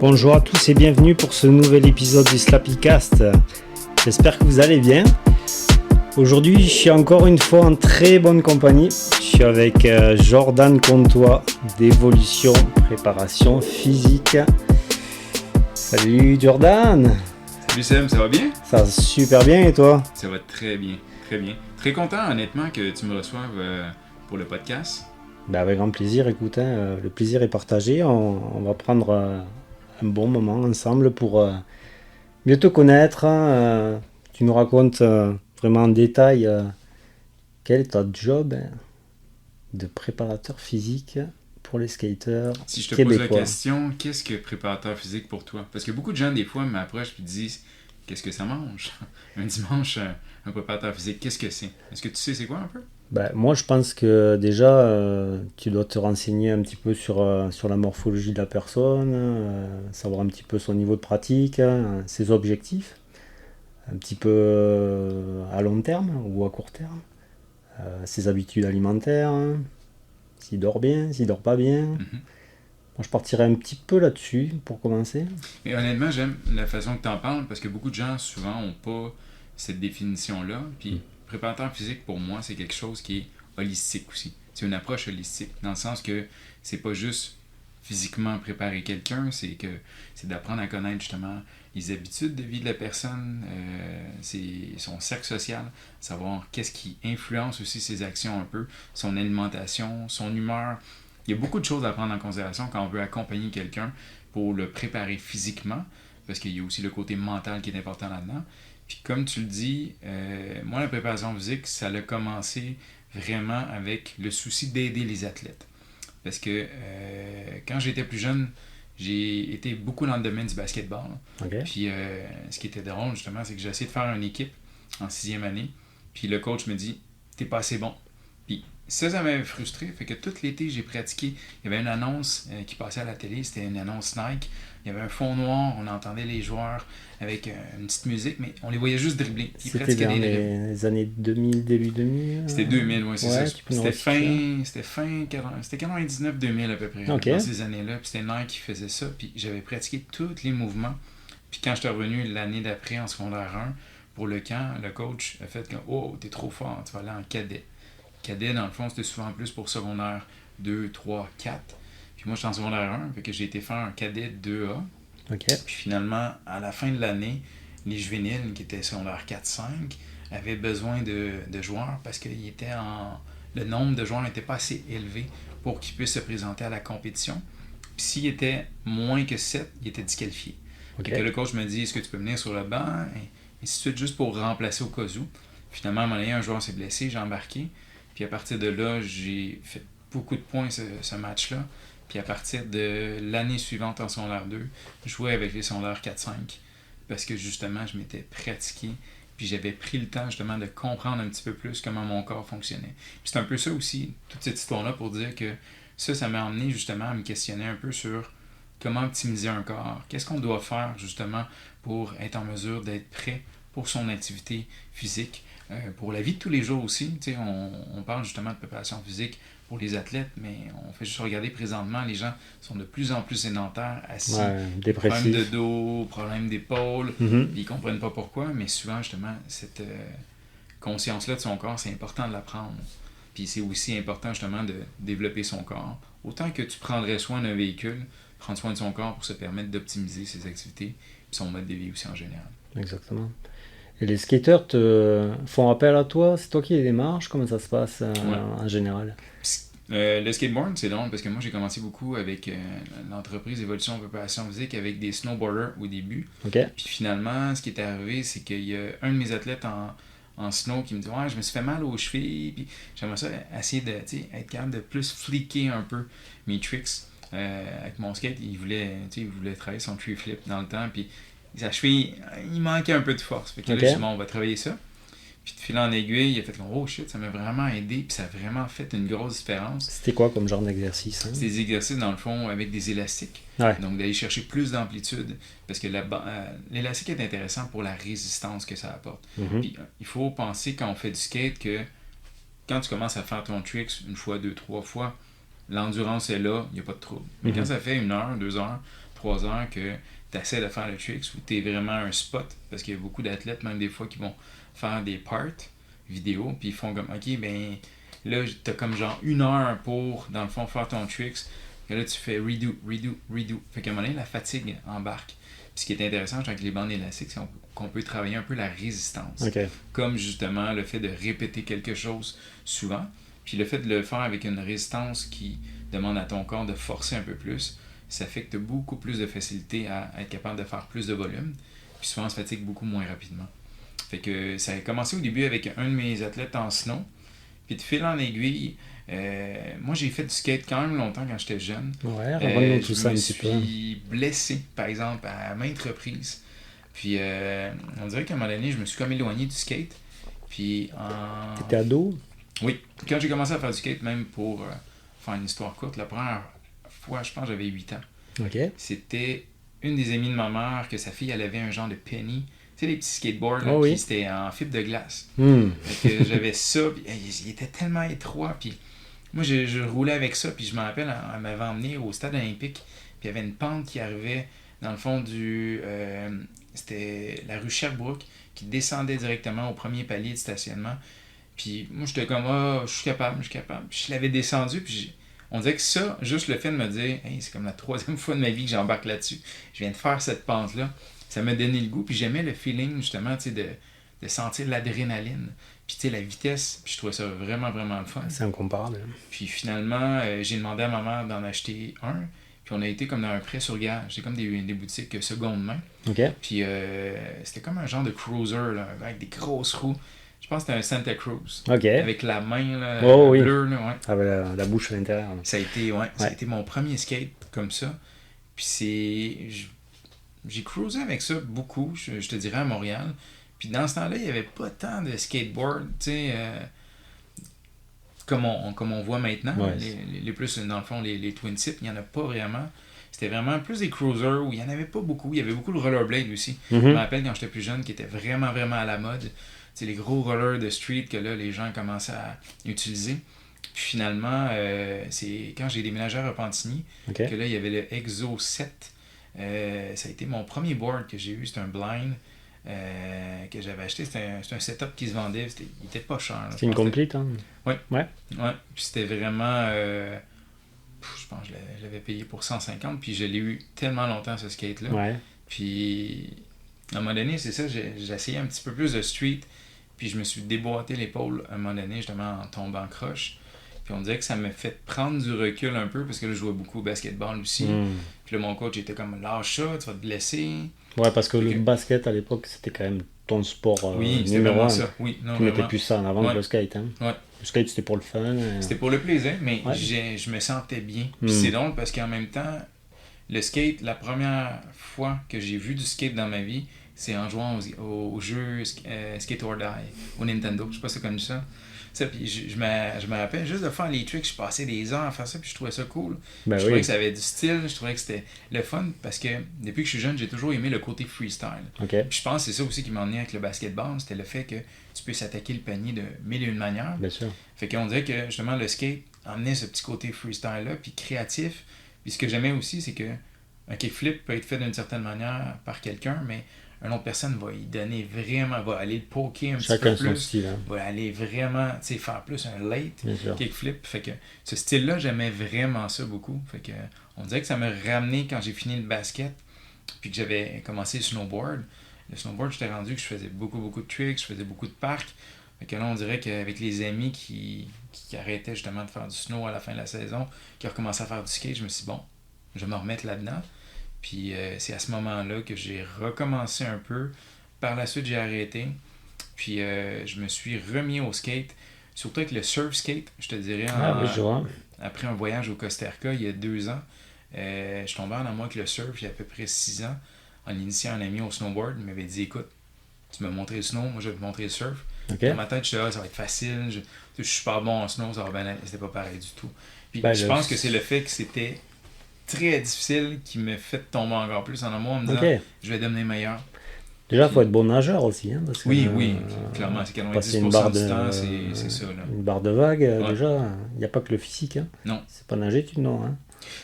Bonjour à tous et bienvenue pour ce nouvel épisode du Slappycast. J'espère que vous allez bien. Aujourd'hui, je suis encore une fois en très bonne compagnie. Je suis avec Jordan Comtois d'Evolution Préparation Physique. Salut Jordan. Salut Sam, ça va bien? Ça va super bien et toi? Ça va très bien, très bien. Très content honnêtement que tu me reçoives pour le podcast. Ben, avec grand plaisir, écoute, le plaisir est partagé. On va prendre un bon moment ensemble pour mieux te connaître. Tu nous racontes vraiment en détail quel est ton job de préparateur physique pour les skateurs Si je te québécois. pose la question, qu'est-ce que préparateur physique pour toi? Parce que beaucoup de gens des fois m'approchent et disent qu'est-ce que ça mange? Un dimanche, un préparateur physique, qu'est-ce que c'est? Est-ce que tu sais c'est quoi un peu? Ben, moi, je pense que déjà, tu dois te renseigner un petit peu sur la morphologie de la personne, savoir un petit peu son niveau de pratique, ses objectifs, un petit peu à long terme ou à court terme, ses habitudes alimentaires, s'il dort bien, s'il dort pas bien. Mhm. Moi, je partirais un petit peu là-dessus pour commencer. Et honnêtement, j'aime la façon que tu en parles parce que beaucoup de gens souvent n'ont pas cette définition-là. Puis préparateur physique pour moi, c'est quelque chose qui est holistique aussi. C'est une approche holistique dans le sens que c'est pas juste physiquement préparer quelqu'un, c'est d'apprendre à connaître justement les habitudes de vie de la personne, son cercle social, savoir qu'est-ce qui influence aussi ses actions un peu, son alimentation, son humeur. Il y a beaucoup de choses à prendre en considération quand on veut accompagner quelqu'un pour le préparer physiquement, parce qu'il y a aussi le côté mental qui est important là-dedans. Puis comme tu le dis, moi la préparation physique, ça a commencé vraiment avec le souci d'aider les athlètes. Parce que quand j'étais plus jeune, j'ai été beaucoup dans le domaine du basketball. Okay. Puis ce qui était drôle justement, c'est que j'ai essayé de faire une équipe en 6e année. Puis le coach me dit « T'es pas assez bon ». Puis ça m'avait frustré. Fait que tout l'été, j'ai pratiqué. Il y avait une annonce qui passait à la télé, c'était une annonce Nike. Il y avait un fond noir, on entendait les joueurs avec une petite musique, mais on les voyait juste dribbler. C'était dans les années 2000, début 2000 C'était 2000, oui, c'est ça. C'était 99-2000 à peu près, okay. Dans ces années-là. Puis c'était Nike qui faisait ça, puis j'avais pratiqué tous les mouvements. Puis quand je suis revenu l'année d'après en secondaire 1, pour le camp, le coach a fait que « Oh, t'es trop fort, tu vas aller en cadet ». Cadet, dans le fond, c'était souvent plus pour secondaire 2, 3, 4. Puis moi, j'étais en secondaire 1, fait que j'ai été faire un cadet 2A. Okay. Puis finalement, à la fin de l'année, les juvéniles, qui étaient secondaire 4-5, avaient besoin de joueurs parce que le nombre de joueurs n'était pas assez élevé pour qu'ils puissent se présenter à la compétition. Puis s'il était moins que 7, il était disqualifié. Okay. Fait que le coach me dit « Est-ce que tu peux venir sur le banc? » Et ainsi de suite, juste pour remplacer au cas où. Finalement, à un moment donné, un joueur s'est blessé, j'ai embarqué. Puis à partir de là, j'ai fait beaucoup de points ce match-là. Puis à partir de l'année suivante en secondaire 2, je jouais avec les secondaires 4-5 parce que justement, je m'étais pratiqué. Puis j'avais pris le temps justement de comprendre un petit peu plus comment mon corps fonctionnait. Puis c'est un peu ça aussi, toute cette histoire-là, pour dire que ça m'a amené justement à me questionner un peu sur comment optimiser un corps. Qu'est-ce qu'on doit faire justement pour être en mesure d'être prêt pour son activité physique. Pour la vie de tous les jours aussi, on parle justement de préparation physique pour les athlètes, mais on fait juste regarder présentement, les gens sont de plus en plus sédentaires, assis, problèmes de dos, problèmes d'épaule, ils ne comprennent pas pourquoi, mais souvent justement, cette conscience-là de son corps, c'est important de l'apprendre. Puis c'est aussi important justement de développer son corps. Autant que tu prendrais soin d'un véhicule, prendre soin de son corps pour se permettre d'optimiser ses activités et son mode de vie aussi en général. Exactement. Et les skateurs te font appel à toi? C'est toi qui les démarches? Comment ça se passe en général? Le skateboard, c'est drôle parce que moi, j'ai commencé beaucoup avec l'entreprise Évolution Préparation Physique avec des snowboarders au début. Okay. Puis finalement, ce qui est arrivé, c'est qu'il y a un de mes athlètes en snow qui me dit « Ouais, je me suis fait mal aux chevilles. » Puis j'aimerais ça essayer être capable de plus fliquer un peu mes tricks. Avec mon skate, il voulait travailler son tree flip dans le temps. Puis sa cheville, il manquait un peu de force. Fait que là, justement, on va travailler ça. Puis de fil en aiguille, il a fait comme « Oh shit, ça m'a vraiment aidé. » Puis ça a vraiment fait une grosse différence. C'était quoi comme genre d'exercice? C'était des exercices, dans le fond, avec des élastiques. Ouais. Donc d'aller chercher plus d'amplitude. Parce que l'élastique est intéressant pour la résistance que ça apporte. Puis il faut penser quand on fait du skate que quand tu commences à faire ton tricks une fois, 2, 3 fois, l'endurance est là, il n'y a pas de trouble. Mais quand ça fait 1 heure, 2 heures, 3 heures que tu essaies de faire le tricks ou tu es vraiment un spot. Parce qu'il y a beaucoup d'athlètes, même des fois, qui vont faire des parts vidéo, puis ils font comme, ok, ben là, tu as comme genre 1 heure pour, dans le fond, faire ton tricks. Et là, tu fais redo, redo, redo. Fait qu'à un moment donné, la fatigue embarque. Puis ce qui est intéressant avec les bandes élastiques, c'est qu'on peut travailler un peu la résistance. Ok. Comme justement le fait de répéter quelque chose souvent. Puis le fait de le faire avec une résistance qui demande à ton corps de forcer un peu plus, ça fait que tu as beaucoup plus de facilité à être capable de faire plus de volume. Puis souvent, on se fatigue beaucoup moins rapidement. Fait que ça a commencé au début avec un de mes athlètes en snow. Puis de fil en aiguille, moi j'ai fait du skate quand même longtemps quand j'étais jeune. Ouais, raconte-nous tout ça un petit peu. Je me suis blessé, par exemple, à maintes reprises. Puis on dirait qu'à un moment donné, je me suis comme éloigné du skate. Puis T'étais ado? Oui, quand j'ai commencé à faire du skate, même pour faire une histoire courte, la première fois, je pense que j'avais 8 ans. Ok. C'était une des amies de ma mère, que sa fille, elle avait un genre de penny. Tu sais, les petits skateboards, là, Oh, oui. puis c'était en fibre de glace. Hmm. Fait que j'avais ça, puis il était tellement étroit, puis moi, je roulais avec ça, puis je me rappelle, elle m'avait emmené au stade olympique, puis il y avait une pente qui arrivait dans le fond du... c'était la rue Sherbrooke, qui descendait directement au premier palier de stationnement. Puis moi, j'étais comme, je suis capable. Puis je l'avais descendu, puis on dirait que ça, juste le fait de me dire, hey, c'est comme la 3e fois de ma vie que j'embarque là-dessus, je viens de faire cette pente-là, ça m'a donné le goût, puis j'aimais le feeling, justement, tu sais, de sentir l'adrénaline, puis tu sais, la vitesse, puis je trouvais ça vraiment, vraiment le fun. C'est incomparable. Puis finalement, j'ai demandé à ma mère d'en acheter un, puis on a été comme dans un prêt sur gage, c'est comme des boutiques seconde main. Ok. Puis c'était comme un genre de cruiser, là, avec des grosses roues. Je pense que c'était un Santa Cruz. Ok. Avec la main là, Oui. bleue. Là, ouais. Avec la bouche à l'intérieur. Là. Ça a été mon premier skate comme ça. Puis j'ai cruisé avec ça beaucoup, je te dirais, à Montréal. Puis dans ce temps-là, il n'y avait pas tant de skateboard, tu sais, comme on voit maintenant. Ouais. Les plus, dans le fond, les twin tips, il n'y en a pas vraiment. C'était vraiment plus des cruisers où il n'y en avait pas beaucoup. Il y avait beaucoup de rollerblade aussi. Je me rappelle quand j'étais plus jeune, qui était vraiment, vraiment à la mode. C'est les gros rollers de street que là, les gens commençaient à utiliser. Puis finalement, c'est quand j'ai déménagé à Repentigny que là, il y avait le Exo 7. Ça a été mon premier board que j'ai eu. C'était un blind que j'avais acheté. C'était un setup qui se vendait. Il était pas cher. C'est une complete, hein? Oui. Ouais. Puis c'était vraiment... je pense que je l'avais payé pour 150. Puis je l'ai eu tellement longtemps, ce skate-là. Ouais. Puis à un moment donné, c'est ça, j'ai essayé un petit peu plus de street. Puis je me suis déboîté l'épaule à un moment donné, justement en tombant croche. Puis on dirait que ça m'a fait prendre du recul un peu, parce que là, je jouais beaucoup au basketball aussi. Puis là, mon coach était comme, lâche ça, tu vas te blesser. Ouais, parce que le basket à l'époque, c'était quand même ton sport oui, c'était numéro vraiment 1. ça. Oui, non, tu mettais plus ça en avant que le skate. Hein? Ouais. Le skate, c'était pour le fun. C'était pour le plaisir, mais je me sentais bien. Puis c'est drôle parce qu'en même temps, le skate, la première fois que j'ai vu du skate dans ma vie, c'est en jouant au jeu Skate or Die, au Nintendo. Je sais pas si tu as connu ça. Puis je me rappelle juste de faire les tricks, je passais des heures à faire ça, puis je trouvais ça cool. Je trouvais que ça avait du style, je trouvais que c'était le fun, parce que depuis que je suis jeune, j'ai toujours aimé le côté freestyle. Puis je pense que c'est ça aussi qui m'a emmené avec le basketball, c'était le fait que tu peux s'attaquer le panier de mille et une manières. Bien sûr. Fait qu'on dirait que justement le skate emmenait ce petit côté freestyle-là, puis créatif. Puis ce que j'aimais aussi, c'est que un kickflip peut être fait d'une certaine manière par quelqu'un, mais une autre personne va y donner vraiment, va aller le poker un petit peu plus, son style, hein. va aller vraiment, tu sais, faire plus un late kickflip. Fait que ce style-là, j'aimais vraiment ça beaucoup. Fait que on dirait que ça m'a ramené quand j'ai fini le basket, puis que j'avais commencé le snowboard. Le snowboard, j'étais rendu que je faisais beaucoup de tricks, je faisais beaucoup de parcs. Fait que là, on dirait qu'avec les amis qui arrêtaient justement de faire du snow à la fin de la saison, qui recommençaient à faire du skate, je me suis dit, bon, je vais me remettre là-dedans. Puis c'est à ce moment-là que j'ai recommencé un peu. Par la suite, j'ai arrêté. Puis je me suis remis au skate. Surtout avec le surf skate, je te dirais. Après un voyage au Costa Rica, il y a 2 ans, je suis tombé en amour avec le surf il y a à peu près 6 ans. En initiant un ami au snowboard, il m'avait dit, écoute, tu m'as montré le snow, moi je vais te montrer le surf. Dans ma tête, je disais, ça va être facile. Je suis pas bon en snow, ça va bien aller. C'était pas pareil du tout. Puis je pense que c'est le fait que c'était très difficile qui me fait tomber encore plus en amour en me disant je vais devenir meilleur. Déjà, il faut être bon nageur aussi. Hein, parce que, oui, clairement, c'est 90% du temps, c'est ça. Là. Une barre de vague, déjà, il n'y a pas que le physique. Hein. Non. C'est pas nager, non. Hein.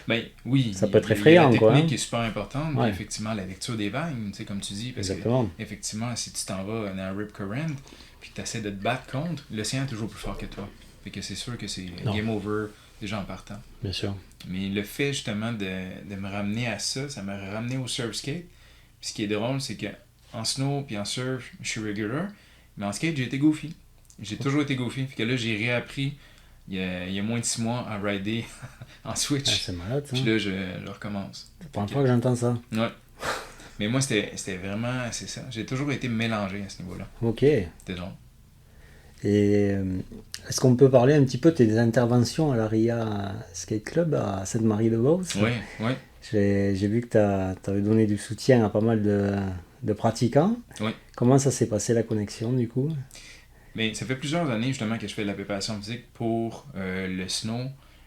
Ben oui, Ça peut être il y a la effrayant, quoi. technique Hein? qui est super importante, puis Ouais, effectivement la lecture des vagues, tu sais, comme tu dis, parce que exactement. effectivement, si tu t'en vas dans un rip current, puis que tu essaies de te battre contre, l'océan est toujours plus fort que toi. Fait que c'est sûr que c'est Non, game over déjà en partant. bien sûr. Mais le fait justement de me ramener à ça, ça m'a ramené au surf skate. Puis ce qui est drôle, c'est que en snow puis en surf, je suis regular, mais en skate, j'ai été goofy. J'ai toujours été goofy. Puis que là, j'ai réappris il y a moins de 6 mois à rider en Ah, switch. c'est malade, ça. Puis là, je recommence. C'est la Fait première que, fois que j'entends ça. ouais. Mais moi, c'était vraiment, c'est ça. J'ai toujours été mélangé à ce niveau-là. Ok. Et C'était drôle. est-ce qu'on peut parler un petit peu de tes interventions à l'ARIA Skate Club à Sainte-Marie-de-Beauce? Oui, oui, J'ai vu que tu avais donné du soutien à pas mal de pratiquants. oui. Comment ça s'est passé la connexion du coup? Mais ça fait plusieurs années justement que je fais de la préparation physique pour le snow,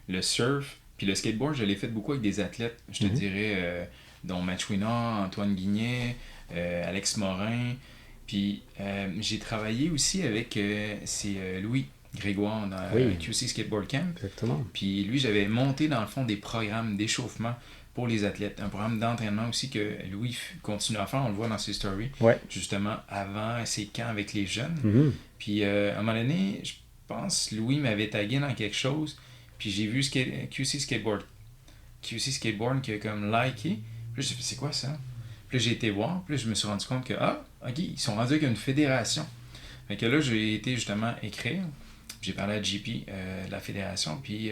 le surf, puis le skateboard. Je l'ai fait beaucoup avec des athlètes, je te Mhm. dirais, dont Match Winner, Antoine Guignet, Alex Morin. Puis j'ai travaillé aussi avec Louis Grégoire dans Oui, QC Skateboard Camp. exactement. Puis lui, j'avais monté dans le fond des programmes d'échauffement pour les athlètes. Un programme d'entraînement aussi que Louis continue à faire, on le voit dans ses stories, Ouais. justement avant ses camps avec les jeunes. Mhm. Puis à un moment donné, je pense Louis m'avait tagué dans quelque chose, puis j'ai vu QC Skateboard qui a comme liké. Puis là, j'ai fait c'est quoi ça? Puis là, j'ai été voir, puis là, je me suis rendu compte que ok, ils sont rendus avec une fédération. Fait que là, j'ai été justement écrire. J'ai parlé à JP de la fédération, puis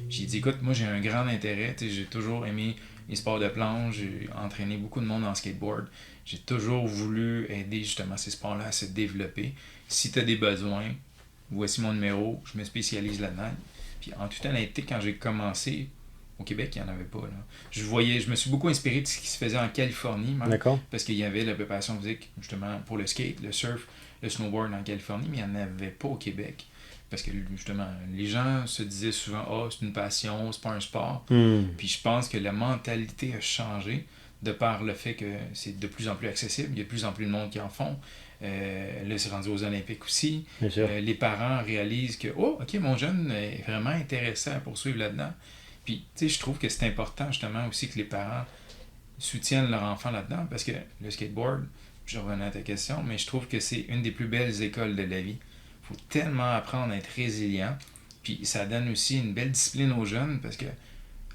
j'ai dit écoute, moi j'ai un grand intérêt, j'ai toujours aimé les sports de planche, j'ai entraîné beaucoup de monde en skateboard. J'ai toujours voulu aider justement ces sports-là à se développer. Si tu as des besoins, voici mon numéro, je me spécialise là-dedans. Puis en toute honnêteté, quand j'ai commencé, au Québec, il n'y en avait pas. Là. Je me suis beaucoup inspiré de ce qui se faisait en Californie, même, D'accord. parce qu'il y avait la préparation physique justement pour le skate, le surf, le snowboard en Californie, mais il n'y en avait pas au Québec. Parce que justement, les gens se disaient souvent c'est une passion, c'est pas un sport. Hmm. Puis je pense que la mentalité a changé de par le fait que c'est de plus en plus accessible. Il y a de plus en plus de monde qui en font. Là, c'est rendu aux Olympiques aussi. Bien sûr. Les parents réalisent que, ok, mon jeune est vraiment intéressé à poursuivre là-dedans. Puis, tu sais, je trouve que c'est important justement aussi que les parents soutiennent leur enfant là-dedans parce que le skateboard, je revenais à ta question, mais je trouve que c'est une des plus belles écoles de la vie. Il faut tellement apprendre à être résilient. Puis ça donne aussi une belle discipline aux jeunes parce que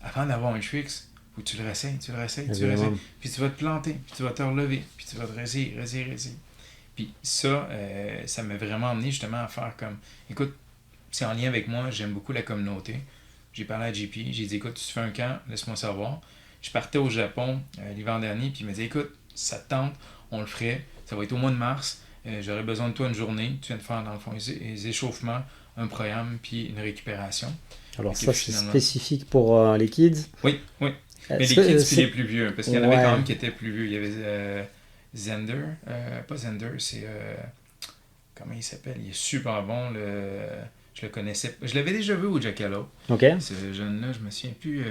avant d'avoir un tricks, faut que tu le réessayes, tu le réessayes, tu le réessayes. Évidemment. Puis tu vas te planter, puis tu vas te relever, puis tu vas te réessayer. Puis ça, ça m'a vraiment amené justement à faire comme, écoute, c'est en lien avec moi, j'aime beaucoup la communauté. J'ai parlé à JP, j'ai dit, écoute, tu fais un camp, laisse-moi savoir. Je partais au Japon l'hiver dernier, puis il m'a dit, écoute, ça te tente, on le ferait, ça va être au mois de mars, j'aurais besoin de toi une journée, tu viens de faire dans le fond les échauffements, un programme, puis une récupération. Alors Et ça, puis, c'est finalement... spécifique pour les kids. Oui, oui. Mais les Est-ce kids, que puis c'est... les plus vieux, parce qu'il y en avait Ouais. quand même qui étaient plus vieux. Il y avait Zender, pas Zender, c'est... comment il s'appelle? Il est super bon, je le connaissais. Je l'avais déjà vu au Jackalope. Ok. Ce jeune-là, je me souviens plus.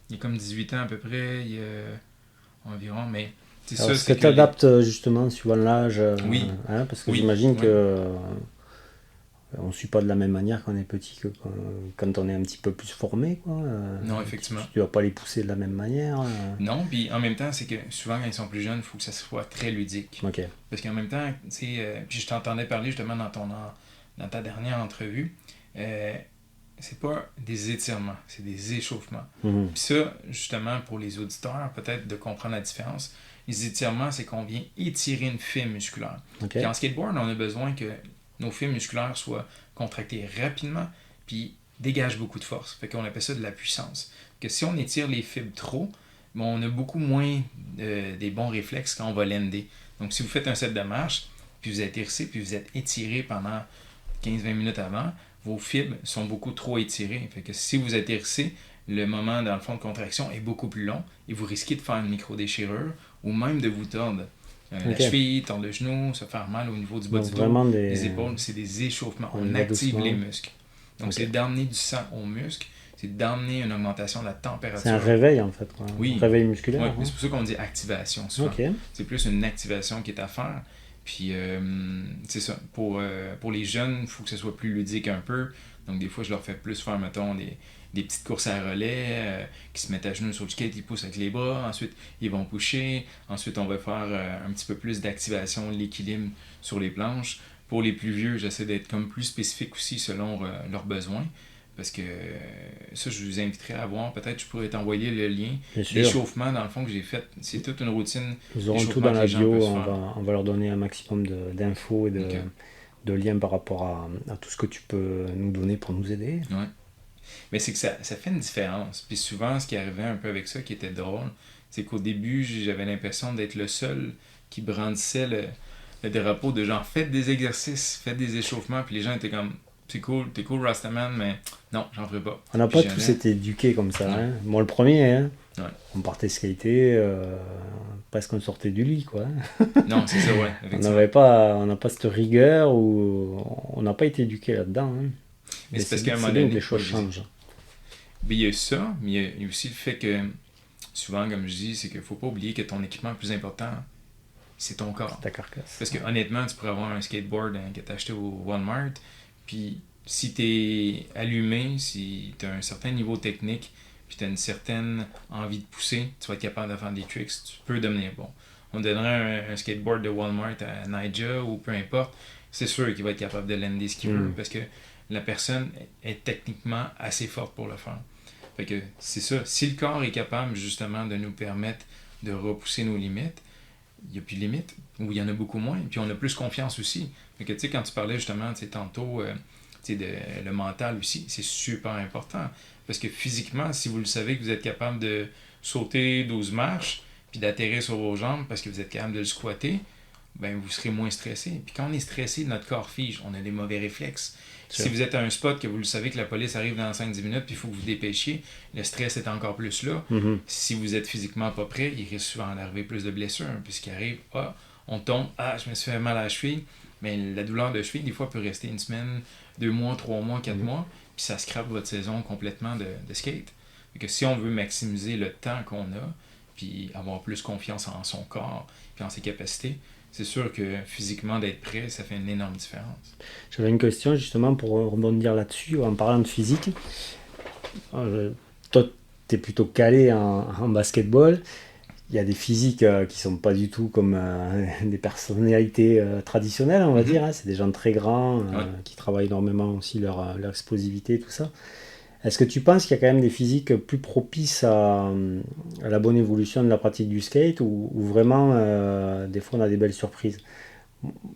Il a comme 18 ans à peu près. Il a environ, mais c'est Alors, ça, est-ce que c'est tu adaptes justement suivant l'âge Oui, hein, parce que oui, j'imagine oui. que on ne suit pas de la même manière quand on est petit que quand on est un petit peu plus formé, quoi. Non, effectivement. Tu ne vas pas les pousser de la même manière. Non, puis en même temps, c'est que souvent quand ils sont plus jeunes, il faut que ça soit très ludique. Ok. Parce qu'en même temps, tu sais, puis je t'entendais parler justement dans ta dernière entrevue, c'est pas des étirements, c'est des échauffements. Mhm. Puis ça, justement, pour les auditeurs, peut-être de comprendre la différence, les étirements, c'est qu'on vient étirer une fibre musculaire. Ok. Puis en skateboard, on a besoin que nos fibres musculaires soient contractées rapidement, puis dégagent beaucoup de force. Fait qu'on appelle ça de la puissance. Que si on étire les fibres trop, ben, on a beaucoup moins des bons réflexes quand on va lander. Donc si vous faites un set de marche, puis vous êtes hérissé, puis vous êtes étiré pendant 15-20 minutes avant, vos fibres sont beaucoup trop étirées. Fait que si vous êtes hérissé, le moment dans le fond de contraction est beaucoup plus long et vous risquez de faire une micro-déchirure ou même de vous tordre la Ok. cheville, tordre le genou, se faire mal au niveau du bas Donc du dos, vraiment les épaules. C'est des échauffements. On active les muscles. Donc Ok. c'est d'emmener du sang aux muscles, c'est d'emmener une augmentation de la température. C'est un réveil en fait, quoi. Oui. Un réveil musculaire. Oui, hein. c'est pour ça qu'on dit activation souvent. Ok. C'est plus une activation qui est à faire. Puis, c'est ça. Pour les jeunes, il faut que ce soit plus ludique un peu. Donc, des fois, je leur fais plus faire, mettons, des petites courses à relais, qui se mettent à genoux sur le skate, ils poussent avec les bras, ensuite ils vont pusher, ensuite on va faire un petit peu plus d'activation de l'équilibre sur les planches. Pour les plus vieux, j'essaie d'être comme plus spécifique aussi selon leurs besoins. Parce que ça, je vous inviterai à voir. Peut-être je pourrais t'envoyer le lien d'échauffement, dans le fond, que j'ai fait. C'est toute une routine. Ils auront tout dans la bio. On va leur donner un maximum d'infos et de liens par rapport à tout ce que tu peux nous donner pour nous aider. Ouais. Mais c'est que ça fait une différence. Puis souvent, ce qui arrivait un peu avec ça, qui était drôle, c'est qu'au début, j'avais l'impression d'être le seul qui brandissait le drapeau de genre, faites des exercices, faites des échauffements. Puis les gens étaient comme, t'es cool Rastaman, mais non, j'en ferai pas. On n'a pas tous été éduqués comme ça. Hein. Moi, le premier, hein. Ouais. On partait skater, presque on sortait du lit, quoi. Non, c'est ça, ouais. On n'a pas cette rigueur ou on n'a pas été éduqués là-dedans. Hein. Mais c'est parce qu'à un moment donné, les choses changent. Mais il y a ça, mais il y a aussi le fait que, souvent, comme je dis, c'est qu'il ne faut pas oublier que ton équipement le plus important, c'est ton corps. Ta carcasse. Parce que honnêtement, tu pourrais avoir un skateboard que tu as acheté au Walmart, puis si tu es allumé, si tu as un certain niveau technique, puis tu as une certaine envie de pousser, tu vas être capable de faire des tricks, tu peux devenir bon. On donnerait un skateboard de Walmart à Nyjah ou peu importe, c'est sûr qu'il va être capable de lander ce qu'il veut parce que la personne est techniquement assez forte pour le faire. Fait que c'est ça. Si le corps est capable justement de nous permettre de repousser nos limites, il n'y a plus de limites, ou il y en a beaucoup moins, puis on a plus confiance aussi. Fait que tu sais, quand tu parlais justement, tu sais, tantôt, le mental aussi, c'est super important. Parce que physiquement, si vous le savez que vous êtes capable de sauter 12 marches, puis d'atterrir sur vos jambes parce que vous êtes capable de le squatter, ben vous serez moins stressé. Puis quand on est stressé, notre corps fige, on a des mauvais réflexes. Si vous êtes à un spot que vous le savez que la police arrive dans 5-10 minutes puis il faut que vous dépêchiez, le stress est encore plus là. Mm-hmm. Si vous êtes physiquement pas prêt, il risque souvent d'arriver plus de blessures. Puis ce qui arrive, on tombe, je me suis fait mal à la cheville. Mais la douleur de cheville, des fois, peut rester 1 semaine, 2 mois, 3 mois, 4 mois, puis ça scrape votre saison complètement de skate. Fait que si on veut maximiser le temps qu'on a, puis avoir plus confiance en son corps, puis en ses capacités, c'est sûr que physiquement, d'être prêt, ça fait une énorme différence. J'avais une question justement pour rebondir là-dessus, en parlant de physique. Toi, tu es plutôt calé en basketball. Il y a des physiques qui sont pas du tout comme des personnalités traditionnelles, on va dire. Hein. C'est des gens très grands qui travaillent énormément aussi leur explosivité, tout ça. Est-ce que tu penses qu'il y a quand même des physiques plus propices à la bonne évolution de la pratique du skate ou vraiment, des fois, on a des belles surprises?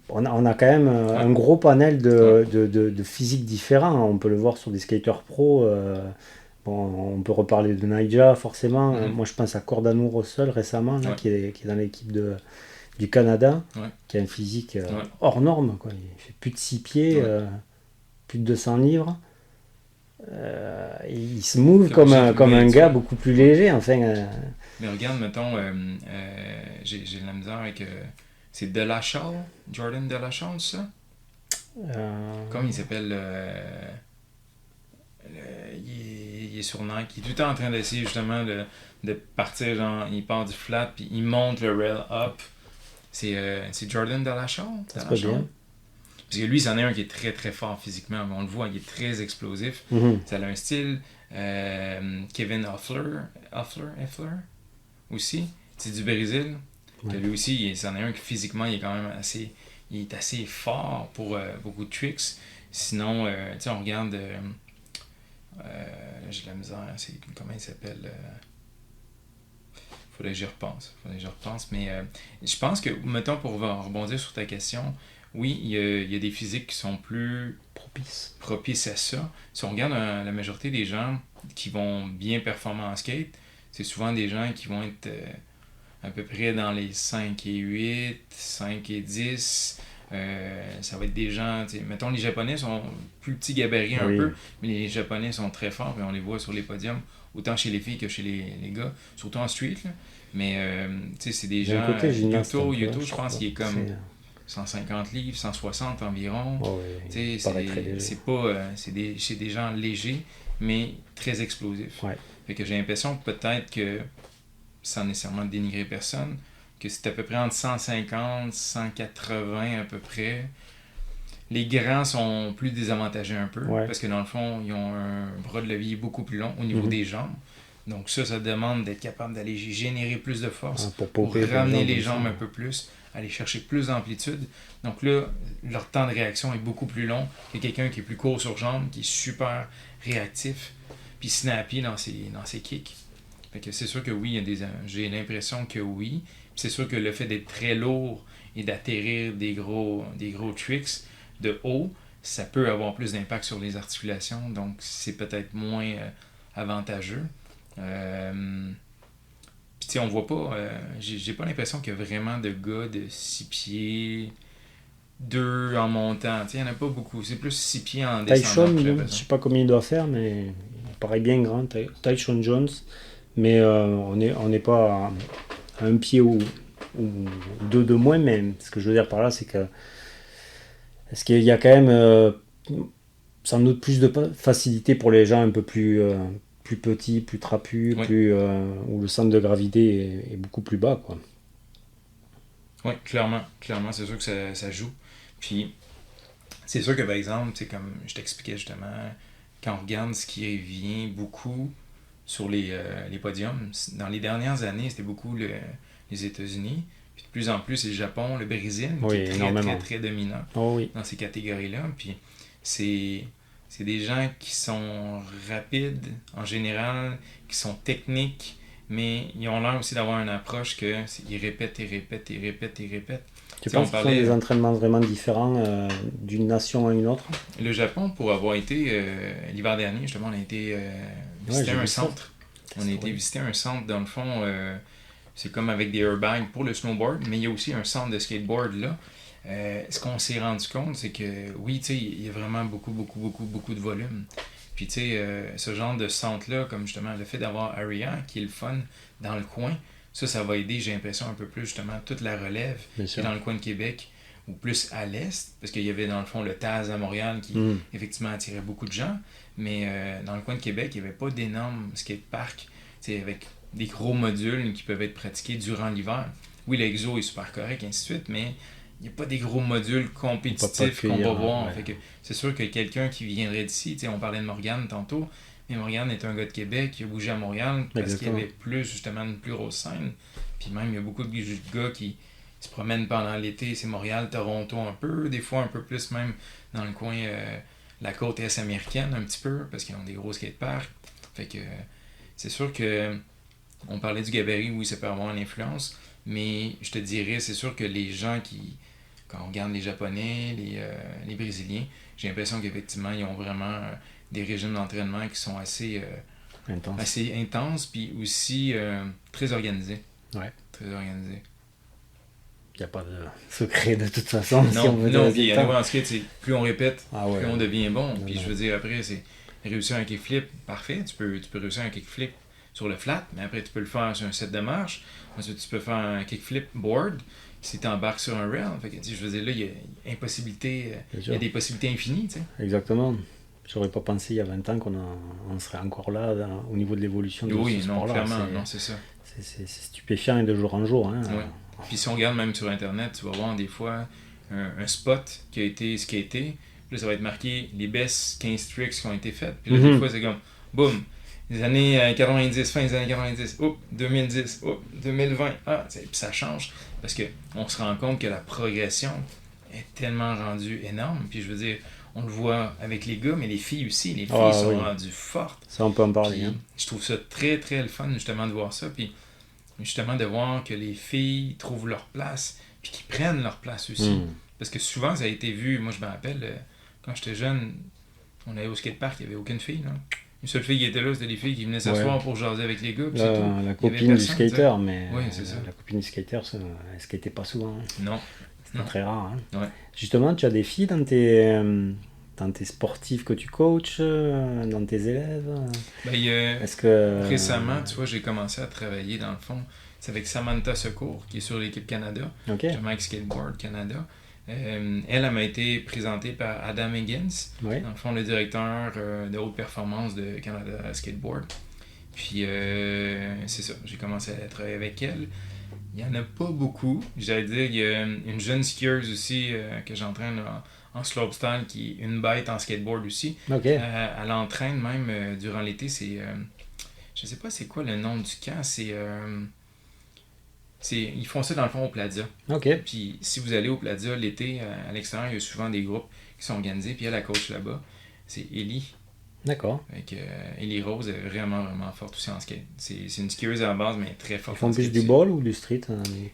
On a quand même un gros panel de physiques différents. On peut le voir sur des skateurs pros. Bon, on peut reparler de Nyjah, forcément. Moi, je pense à Cordano Russell récemment, là, qui est dans l'équipe du Canada, qui a une physique hors norme. Quoi. Il fait plus de 6 pieds, plus de 200 livres. Il se move comme un gars beaucoup plus léger. Enfin, Mais regarde, mettons, j'ai de la misère avec... c'est Delachal, Jordan Delachal, ça? Comme il s'appelle... il est sur Nike. Il est tout le temps en train d'essayer justement de partir, genre, il part du flat, puis il monte le rail up. C'est Jordan Delachal? Ça se passe bien. Parce que lui, c'en est un qui est très très fort physiquement. On le voit, il est très explosif. Ça a un style. Kevin Hoffler aussi. C'est du Brésil. Que lui aussi, c'en est un qui physiquement, il est quand même assez... Il est assez fort pour beaucoup de tricks. Sinon, tu sais, on regarde... j'ai de la misère. Comment il s'appelle? Faudrait que j'y repense. Mais je pense que, mettons, pour rebondir sur ta question... Oui, il y a des physiques qui sont plus propices à ça. Si on regarde la majorité des gens qui vont bien performer en skate, c'est souvent des gens qui vont être à peu près dans les 5 et 8, 5 et 10. Ça va être des gens, mettons les Japonais sont plus petits gabarits un peu, mais les Japonais sont très forts et on les voit sur les podiums, autant chez les filles que chez les gars, surtout en street. Là. Mais c'est des gens... Yuto, je pense qu'il est comme... 150 livres, 160 environ. C'est des gens légers, mais très explosifs. Fait que j'ai l'impression que peut-être que, sans nécessairement dénigrer personne, que c'est à peu près entre 150, 180 à peu près. Les grands sont plus désavantagés un peu, Ouais. parce que dans le fond, ils ont un bras de levier beaucoup plus long au niveau Mhm. des jambes. Donc ça demande d'être capable d'aller générer plus de Ah, force pour pour popper, par ramener exemple, les comme ça. jambes un peu plus, aller chercher plus d'amplitude. Donc là, leur temps de réaction est beaucoup plus long que quelqu'un qui est plus court sur jambes, qui est super réactif, puis snappy dans ses kicks. Fait que c'est sûr que oui, j'ai l'impression que oui. Puis c'est sûr que le fait d'être très lourd et d'atterrir des gros tricks de haut, ça peut avoir plus d'impact sur les articulations, donc c'est peut-être moins avantageux. Puis tu sais, on voit pas, j'ai pas l'impression qu'il y a vraiment de gars de 6 pieds 2 en montant. Tu sais, il y en a pas beaucoup. C'est plus 6 pieds en Tyson, descendant, j'ai je l'impression. sais pas combien il doit faire, mais il paraît bien grand, Tyson Jones. Mais on n'est pas à un pied ou deux de moins, même. Ce que je veux dire par là, c'est que est-ce qu'il y a quand même sans doute plus de facilité pour les gens un peu plus petits, plus trapus, Oui, où le centre de gravité est beaucoup plus bas, quoi. oui, clairement. Clairement, c'est sûr que ça joue. Puis, c'est sûr que par exemple, c'est comme je t'expliquais justement, quand on regarde ce qui revient beaucoup sur les podiums, dans les dernières années, c'était beaucoup les États-Unis. Puis de plus en plus, c'est le Japon, le Brésil, qui Oui, est très, très, énormément. très dominant Oh oui, dans ces catégories-là. Puis c'est, c'est des gens qui sont rapides en général, qui sont techniques, mais ils ont l'air aussi d'avoir une approche que ils répètent et répètent et répètent et répètent. tu Tu sais, on penses que ce sont parlait des entraînements vraiment différents d'une nation à une autre? le Japon pour avoir été l'hiver dernier, justement, on a été Ouais, visiter j'ai un vu ça. centre. On a été visiter un centre dans le fond. C'est comme avec des airbags pour le snowboard, mais il y a aussi un centre de skateboard là. Ce qu'on s'est rendu compte, c'est que oui, tu sais, il y a vraiment beaucoup, beaucoup, beaucoup, beaucoup de volume. Puis tu sais, ce genre de centre-là, comme justement le fait d'avoir Aria, qui est le fun dans le coin, ça va aider, j'ai l'impression, un peu plus justement toute la relève Bien qui est sûr. dans le coin de Québec, ou plus à l'est, parce qu'il y avait dans le fond le Taz à Montréal qui Mm. effectivement attirait beaucoup de gens, mais dans le coin de Québec, il n'y avait pas d'énormes skateparks, tu sais, avec des gros modules qui peuvent être pratiqués durant l'hiver. Oui, l'exo est super correct, ainsi de suite, mais il n'y a pas des gros modules On peut pas compétitifs qu'on accueillir, va hein, voir. ouais. Fait que c'est sûr que quelqu'un qui viendrait d'ici, on parlait de Morgane tantôt, mais Morgane est un gars de Québec, il a bougé à Montréal parce qu'il y Exactement. avait plus justement une plus grosse scène. Puis même, il y a beaucoup de gars qui se promènent pendant l'été, c'est Montréal, Toronto un peu, des fois un peu plus même dans le coin, la côte est américaine un petit peu, parce qu'ils ont des gros skateparks. Fait que c'est sûr que on parlait du gabarit, oui, ça peut avoir une influence, mais je te dirais, c'est sûr que les gens qui, quand on regarde les Japonais, les Brésiliens, j'ai l'impression qu'effectivement, ils ont vraiment des régimes d'entraînement qui sont Intense. assez intenses, puis aussi très organisés. Ouais. Très organisés. Il n'y a pas de secret de toute façon si on Non, veut des non, puis résultats. en skate, c'est plus on répète, Ah ouais. plus on devient bon. Non, Puis non. je veux dire, après, c'est réussir un kickflip, parfait. Tu peux réussir un kickflip sur le flat, mais après, tu peux le faire sur un set de marche. Ensuite, tu peux faire un kickflip board si tu embarques sur un rail. Fait que, je veux dire, là, il y a impossibilité, Bien il y a sûr. des possibilités infinies, tu sais. Exactement. J'aurais pas pensé il y a 20 ans on serait encore là au niveau de l'évolution de Oui, ce non, sport-là. clairement, non, c'est ça. C'est stupéfiant et de jour en jour, hein. Ouais. Puis si on regarde même sur Internet, tu vas voir des fois un spot qui a été skaté. Puis là, ça va être marqué les best 15 tricks qui ont été faites. Puis là, des fois, c'est comme, boum, les années 90, fin des années 90, oups, 2010, oups, 2020. Ah, puis ça change. Parce qu'on se rend compte que la progression est tellement rendue énorme. Puis je veux dire, on le voit avec les gars, mais les filles aussi. Les filles Ah sont oui, rendues fortes. ça on peut en parler, Puis hein. je trouve ça très, très le fun, justement, de voir ça. Puis justement, de voir que les filles trouvent leur place, puis qu'ils prennent leur place aussi. Mm. Parce que souvent, ça a été vu, moi je me rappelle, quand j'étais jeune, on allait au skatepark, il n'y avait aucune fille. Là. Une seule fille qui était là, c'était les filles qui venaient s'asseoir Ouais. pour jaser avec les gars, puis c'est tout. La Il y avait copine du personne, tu sais. skater, mais Oui, c'est ça. la copine du skater, elle skatait pas souvent, hein. Non, C'est non. très rare, hein. Ouais. Justement, tu as des filles dans tes sportifs que tu coaches, dans tes élèves? Ben, Est-ce que... récemment, tu vois, j'ai commencé à travailler dans le fond. C'est avec Samantha Secours, qui est sur l'équipe Canada, Ok, justement avec Skateboard Canada. Elle m'a été présentée par Adam Higgins, oui. dans le fond, le directeur de haute performance de Canada Skateboard. Puis, c'est ça, j'ai commencé à travailler avec elle. Il n'y en a pas beaucoup. J'allais dire, il y a une jeune skieuse aussi que j'entraîne en slopestyle qui est une bête en skateboard aussi. Ok, Elle entraîne même durant l'été. Je sais pas c'est quoi le nom du camp. Ils font ça dans le fond au Plaza. ok, Puis si vous allez au Plaza l'été, à l'extérieur, il y a souvent des groupes qui sont organisés. Puis elle, la coach là-bas, c'est Ellie. d'accord. Ellie Rose est vraiment, vraiment forte aussi en skate. C'est une skieuse à la base, mais très Ils forte font en plus skate du aussi. ball ou du street?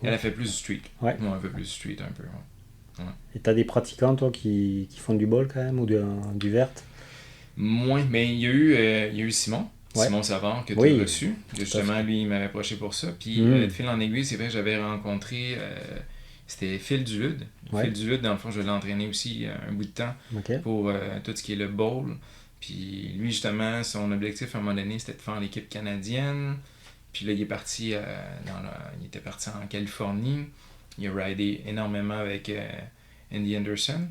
Elle a fait plus du street. Ouais. Moi, un peu plus du street, un peu. Ouais. Et t'as des pratiquants, toi, qui font du ball quand même, ou du vert? Moins, mais il y a eu Simon. Ouais. Simon Savard que tu as Oui, reçu. Justement, lui, il m'avait approché pour ça. Puis, de fil en aiguille, c'est vrai que j'avais rencontré. C'était Phil Dulude. Ouais. Phil Dulude, dans le fond, je l'ai entraîné aussi un bout de temps Ok. pour tout ce qui est le bowl. Puis, lui, justement, son objectif à un moment donné, c'était de faire l'équipe canadienne. Puis là, il est parti il était parti en Californie. Il a ridé énormément avec Andy Anderson.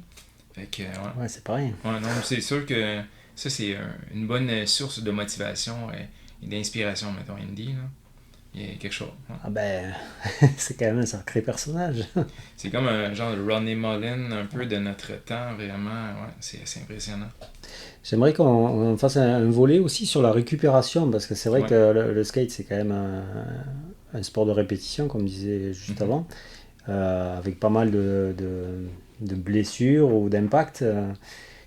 Fait que, ouais. Ouais, c'est pareil. Ouais, non, c'est sûr que ça, c'est une bonne source de motivation et d'inspiration, mettons, Andy. Là. Il y a quelque chose. Ouais. Ah ben, c'est quand même un sacré personnage. C'est comme un genre de Ronnie Mullen, un peu de notre temps, vraiment. Ouais, c'est assez impressionnant. J'aimerais qu'on fasse un volet aussi sur la récupération, parce que c'est vrai Ouais. que le skate, c'est quand même un sport de répétition, comme disait juste Mhm. avant, avec pas mal de blessures ou d'impacts.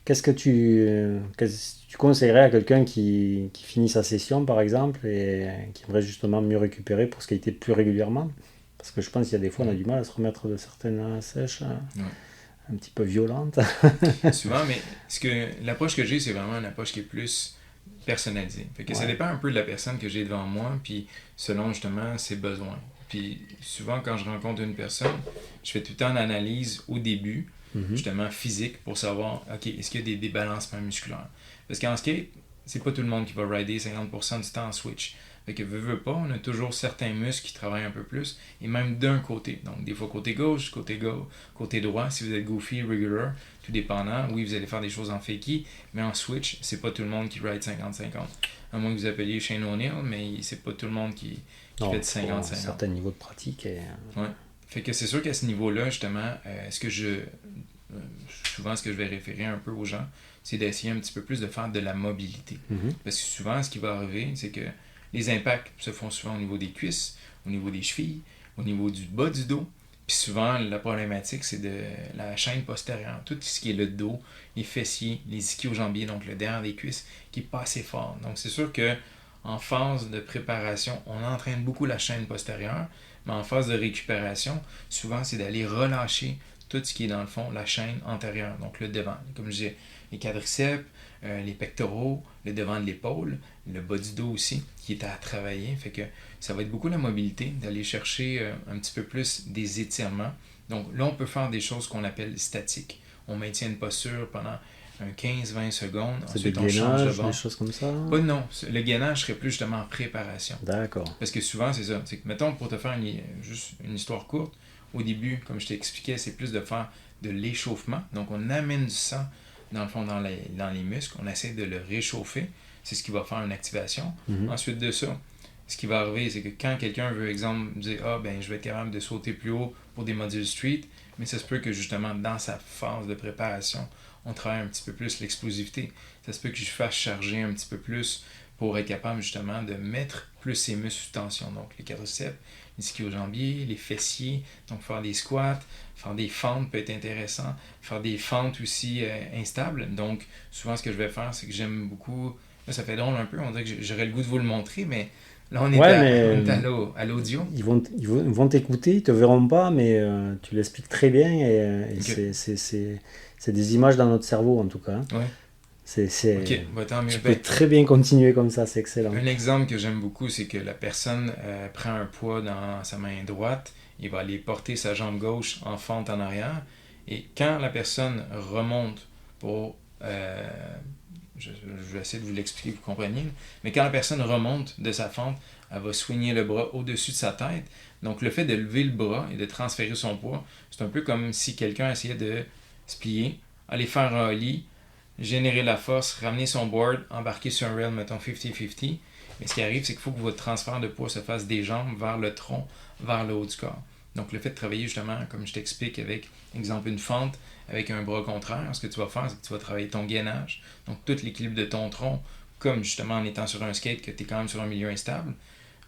Qu'est-ce que tu conseillerais à quelqu'un qui finit sa session, par exemple, et qui aimerait justement mieux récupérer pour skater plus régulièrement? Parce que je pense qu'il y a des fois, on a du mal à se remettre de certaines sèches Ouais. un petit peu violentes. Souvent, mais l'approche que j'ai, c'est vraiment une approche qui est plus personnalisée. Fait que ça Ouais. dépend un peu de la personne que j'ai devant moi, puis selon justement ses besoins. Puis souvent, quand je rencontre une personne, je fais tout le temps une analyse au début, Mhm. justement physique, pour savoir, OK, est-ce qu'il y a des débalancements musculaires? Parce qu'en skate, c'est pas tout le monde qui va rider 50% du temps en switch. Fait que veut pas, on a toujours certains muscles qui travaillent un peu plus, et même d'un côté. Donc des fois côté gauche, côté droit, si vous êtes goofy, regular, tout dépendant. Oui, vous allez faire des choses en fakie, mais en switch, c'est pas tout le monde qui ride 50-50. À moins que vous appeliez Shane O'Neill, mais c'est pas tout le monde qui Non, fait de il faut un 50-50. certain niveau de pratique. Ouais. Fait que c'est sûr qu'à ce niveau-là, justement, souvent, ce que je vais référer un peu aux gens, c'est d'essayer un petit peu plus de faire de la mobilité. Mhm. Parce que souvent, ce qui va arriver, c'est que les impacts se font souvent au niveau des cuisses, au niveau des chevilles, au niveau du bas du dos. Puis souvent, la problématique, c'est de la chaîne postérieure. Tout ce qui est le dos, les fessiers, les ischio-jambiers, donc le derrière des cuisses, qui n'est pas assez fort. Donc c'est sûr que en phase de préparation, on entraîne beaucoup la chaîne postérieure, mais en phase de récupération, souvent, c'est d'aller relâcher tout ce qui est dans le fond la chaîne antérieure, donc le devant. Comme je disais, les quadriceps, les pectoraux, le devant de l'épaule, le bas du dos aussi, qui est à travailler. Fait que ça va être beaucoup la mobilité, d'aller chercher un petit peu plus des étirements. Donc là, on peut faire des choses qu'on appelle statiques. On maintient une posture pendant 15-20 secondes, C'est des ensuite on change de gainages, bord. des choses comme ça? Pas non, le gainage serait plus justement en préparation. D'accord. Parce que souvent, c'est ça. C'est que, mettons, pour te faire juste une histoire courte, au début, comme je t'expliquais, c'est plus de faire de l'échauffement. Donc, on amène du sang, dans le fond, dans les muscles. On essaie de le réchauffer. C'est ce qui va faire une activation. Mhm. Ensuite de ça, ce qui va arriver, c'est que quand quelqu'un veut, exemple, dire « Ah, ben, je vais être capable de sauter plus haut pour des modules street », mais ça se peut que, justement, dans sa phase de préparation, on travaille un petit peu plus l'explosivité. Ça se peut que je fasse charger un petit peu plus pour être capable justement de mettre plus ses muscles sous tension. Donc les quadriceps, les ischio-jambiers, les fessiers, donc faire des squats, faire des fentes peut être intéressant, faire des fentes aussi instables. Donc souvent ce que je vais faire, c'est que j'aime beaucoup, là ça fait drôle un peu, on dirait que j'aurais le goût de vous le montrer, mais là on est Ouais, à l'audio. ils vont t'écouter, ils te verront pas, mais tu l'expliques très bien et Ok. c'est des images dans notre cerveau en tout cas. Ouais. C'est, Ok, bah, tant mieux. tu Ben, peux très bien continuer comme ça, c'est excellent. un exemple que j'aime beaucoup, c'est que la personne prend un poids dans sa main droite, il va aller porter sa jambe gauche en fente en arrière, et quand la personne remonte pour... je vais essayer de vous l'expliquer, que vous compreniez, mais quand la personne remonte de sa fente, elle va soigner le bras au-dessus de sa tête. Donc le fait de lever le bras et de transférer son poids, c'est un peu comme si quelqu'un essayait de se plier, aller faire un ollie, générer la force, ramener son board, embarquer sur un rail, mettons 50-50, Mais ce qui arrive, c'est qu'il faut que votre transfert de poids se fasse des jambes vers le tronc, vers le haut du corps. Donc, le fait de travailler justement, comme je t'explique, avec, exemple, une fente avec un bras contraire, ce que tu vas faire, c'est que tu vas travailler ton gainage, donc tout l'équilibre de ton tronc, comme justement en étant sur un skate, que tu es quand même sur un milieu instable.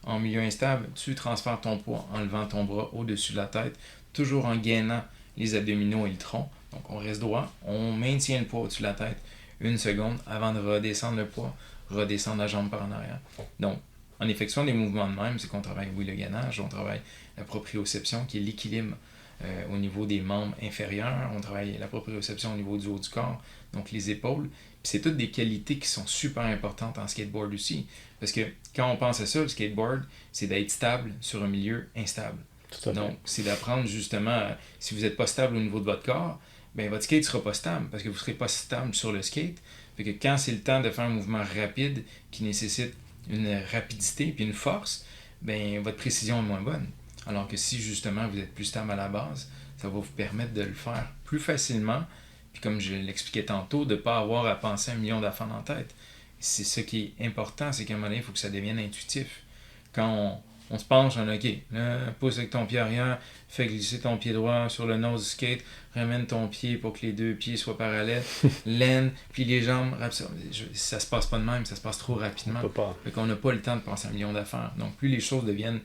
En milieu instable, tu transfères ton poids en levant ton bras au-dessus de la tête, toujours en gainant les abdominaux et le tronc. Donc, on reste droit, on maintient le poids au-dessus de la tête 1 seconde avant de redescendre le poids, redescendre la jambe par en arrière. Donc, en effectuant des mouvements de même, c'est qu'on travaille, oui, le gainage, on travaille la proprioception, qui est l'équilibre au niveau des membres inférieurs, on travaille la proprioception au niveau du haut du corps, donc les épaules. Puis c'est toutes des qualités qui sont super importantes en skateboard aussi. Parce que quand on pense à ça, le skateboard, c'est d'être stable sur un milieu instable. Donc, c'est d'apprendre justement, si vous n'êtes pas stable au niveau de votre corps, ben votre skate ne sera pas stable parce que vous ne serez pas stable sur le skate. Fait que quand c'est le temps de faire un mouvement rapide qui nécessite une rapidité puis une force, ben votre précision est moins bonne. Alors que si justement vous êtes plus stable à la base, ça va vous permettre de le faire plus facilement. Puis comme je l'expliquais tantôt, de ne pas avoir à penser 1 million d'affaires en tête. C'est ce qui est important, c'est qu'à un moment donné, il faut que ça devienne intuitif. Quand on se penche, on a OK, là, pousse avec ton pied arrière, fais glisser ton pied droit sur le nose du skate, ramène ton pied pour que les 2 pieds soient parallèles, laine, puis les jambes, ça se passe pas de même, ça se passe trop rapidement. Fait qu'on n'a pas le temps de penser 1 million d'affaires. Donc plus les choses deviennent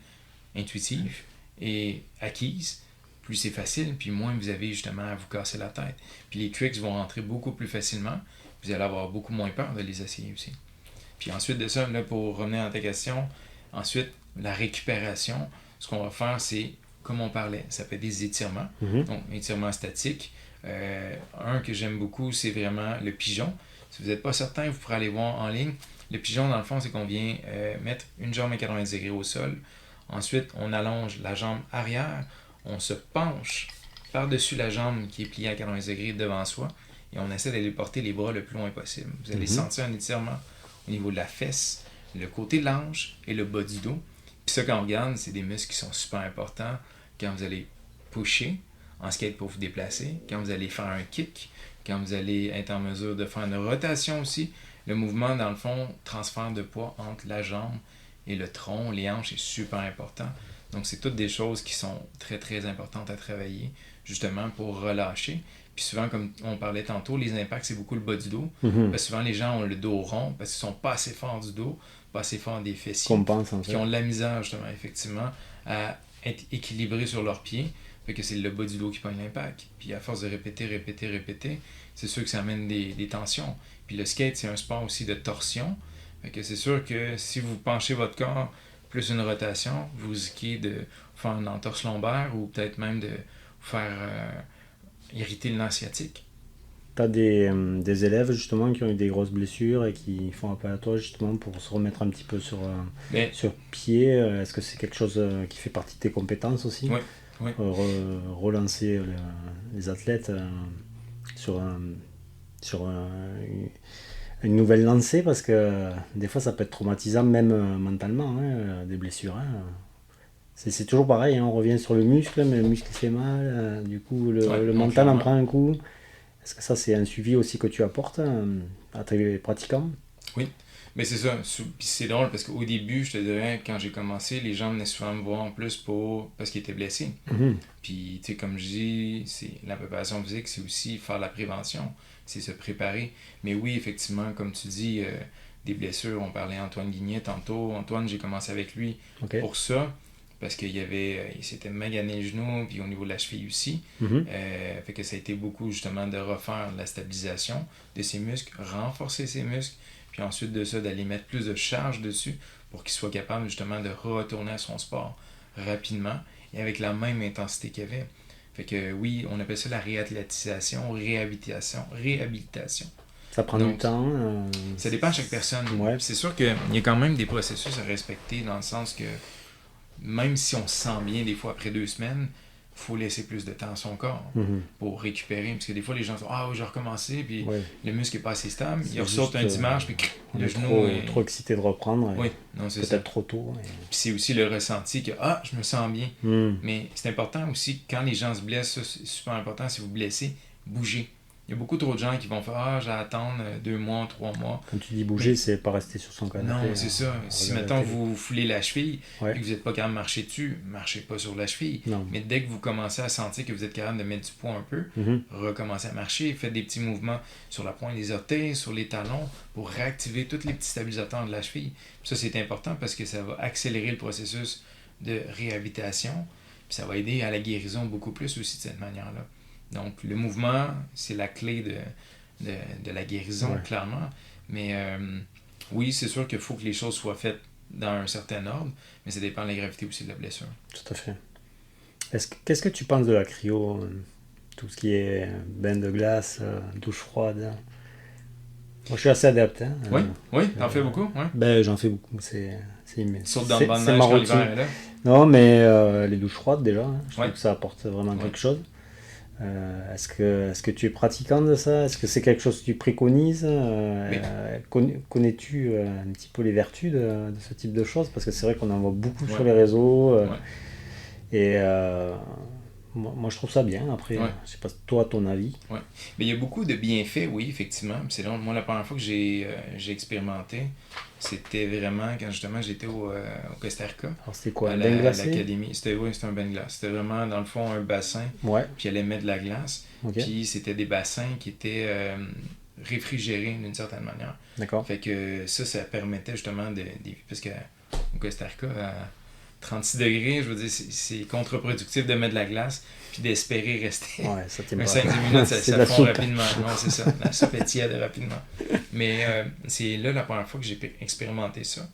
intuitives et acquises, plus c'est facile, puis moins vous avez justement à vous casser la tête. Puis les tricks vont rentrer beaucoup plus facilement, vous allez avoir beaucoup moins peur de les essayer aussi. Puis ensuite de ça, là, pour revenir à ta question, ensuite, la récupération, ce qu'on va faire, c'est, comme on parlait, ça fait des étirements, donc étirements statiques. Un que j'aime beaucoup, c'est vraiment le pigeon. Si vous n'êtes pas certain, vous pourrez aller voir en ligne. Le pigeon, dans le fond, c'est qu'on vient mettre une jambe à 90 degrés au sol. Ensuite, on allonge la jambe arrière, on se penche par-dessus la jambe qui est pliée à 90 degrés devant soi et on essaie d'aller porter les bras le plus loin possible. Vous allez sentir un étirement au niveau de la fesse, le côté de l'ange et le bas du dos. Puis ça, quand on regarde, c'est des muscles qui sont super importants quand vous allez pusher en skate pour vous déplacer, quand vous allez faire un kick, quand vous allez être en mesure de faire une rotation aussi. Le mouvement, dans le fond, transfert de poids entre la jambe et le tronc, les hanches, est super important. Donc, c'est toutes des choses qui sont très, très importantes à travailler, justement, pour relâcher. Puis souvent, comme on parlait tantôt, les impacts, c'est beaucoup le bas du dos. Parce que souvent, les gens ont le dos rond parce qu'ils sont pas assez forts du dos, pas assez forts des fessiers. Qui ont de la misère, justement, effectivement, à être équilibrés sur leurs pieds. Fait que c'est le bas du dos qui prend l'impact. Puis à force de répéter, c'est sûr que ça amène des tensions. Puis le skate, c'est un sport aussi de torsion. Fait que c'est sûr que si vous penchez votre corps plus une rotation, vous risquez de faire une entorse lombaire ou peut-être même de faire irriter le nerf sciatique. Tu as des élèves justement qui ont eu des grosses blessures et qui font appel à toi justement pour se remettre un petit peu sur pied. Est-ce que c'est quelque chose qui fait partie de tes compétences aussi? Oui. Relancer les athlètes sur une nouvelle lancée, parce que des fois ça peut être traumatisant même mentalement, des blessures. C'est toujours pareil, on revient sur le muscle, mais le muscle fait mal, du coup le mental en prend un coup. Est-ce que ça c'est un suivi aussi que tu apportes à tes pratiquants? Oui, mais c'est ça. Puis c'est drôle parce qu'au début, je te dirais, quand j'ai commencé, les gens venaient souvent me voir en plus parce qu'ils étaient blessés. Puis, tu sais, comme je dis, la préparation physique, c'est aussi faire la prévention, c'est se préparer. Mais oui, effectivement, comme tu dis, des blessures, on parlait Antoine Guignet tantôt. Antoine, j'ai commencé avec lui pour ça, parce qu'il s'était magané le genou, puis au niveau de la cheville aussi. Fait que ça a été beaucoup, justement, de refaire la stabilisation de ses muscles, renforcer ses muscles, puis ensuite de ça, d'aller mettre plus de charge dessus pour qu'il soit capable, justement, de retourner à son sport rapidement et avec la même intensité qu'il avait. Fait que oui, on appelle ça la réhabilitation. Ça prend du temps. Ça dépend de chaque personne. Ouais. C'est sûr qu'il y a quand même des processus à respecter, dans le sens que même si on se sent bien des fois après 2 semaines, il faut laisser plus de temps à son corps pour récupérer. Parce que des fois, les gens disent « Ah oui, j'ai recommencé, puis le muscle n'est pas assez stable. » Il ressortent un dimanche, puis le genou est trop excité de reprendre. Oui, non, c'est peut-être ça. trop tôt. Puis c'est aussi le ressenti que « Ah, je me sens bien. Mais c'est important aussi, quand les gens se blessent, ça, c'est super important, si vous blessez, bougez. Il y a beaucoup trop de gens qui vont faire « j'ai à attendre 2 mois, 3 mois. » Quand tu dis bouger, c'est pas rester sur son canapé. Non, c'est ça. Si, mettons, vous foulez la cheville Ouais. et que vous n'êtes pas capable de marcher dessus, marchez pas sur la cheville. Non. Mais dès que vous commencez à sentir que vous êtes capable de mettre du poids un peu, recommencez à marcher, faites des petits mouvements sur la pointe des orteils, sur les talons, pour réactiver tous les petits stabilisateurs de la cheville. Puis ça, c'est important parce que ça va accélérer le processus de réhabilitation. Puis ça va aider à la guérison beaucoup plus aussi de cette manière-là. Donc, le mouvement, c'est la clé de la guérison, clairement. Mais oui, c'est sûr qu'il faut que les choses soient faites dans un certain ordre, mais ça dépend de la gravité aussi de la blessure. Tout à fait. Qu'est-ce que tu penses de la cryo? Tout ce qui est bain de glace, douche froide. Moi, je suis assez adepte. Hein. Oui, t'en fais beaucoup? Ouais. Ben, j'en fais beaucoup. C'est immense. Sauf dans le banc de neige quand l'hiver est là. Non, mais les douches froides, déjà, hein, je trouve que ça apporte vraiment quelque chose. Est-ce que tu es pratiquant de ça? Est-ce que c'est quelque chose que tu préconises? Connais-tu un petit peu les vertus de ce type de choses? Parce que c'est vrai qu'on en voit beaucoup sur les réseaux. Et moi, je trouve ça bien. Après, je sais pas toi, ton avis. Ouais. Mais il y a beaucoup de bienfaits, oui, effectivement. C'est là, moi, la première fois que j'ai expérimenté, c'était vraiment quand justement j'étais au Costa Rica. Alors, c'était quoi? À l'académie. C'était un bain de glace. C'était vraiment, dans le fond, un bassin. Puis elle mettre de la glace. Puis c'était des bassins qui étaient réfrigérés d'une certaine manière. D'accord. Fait que ça permettait justement parce qu'au Costa Rica, à 36 degrés, je veux dire, c'est contre-productif de mettre de la glace puis d'espérer rester. Ouais, ça t'aime un pas. 5-10 minutes, ça fond rapidement. Non, c'est ça. La soupe est tiède rapidement. Mais c'est là la première fois que j'ai expérimenté ça.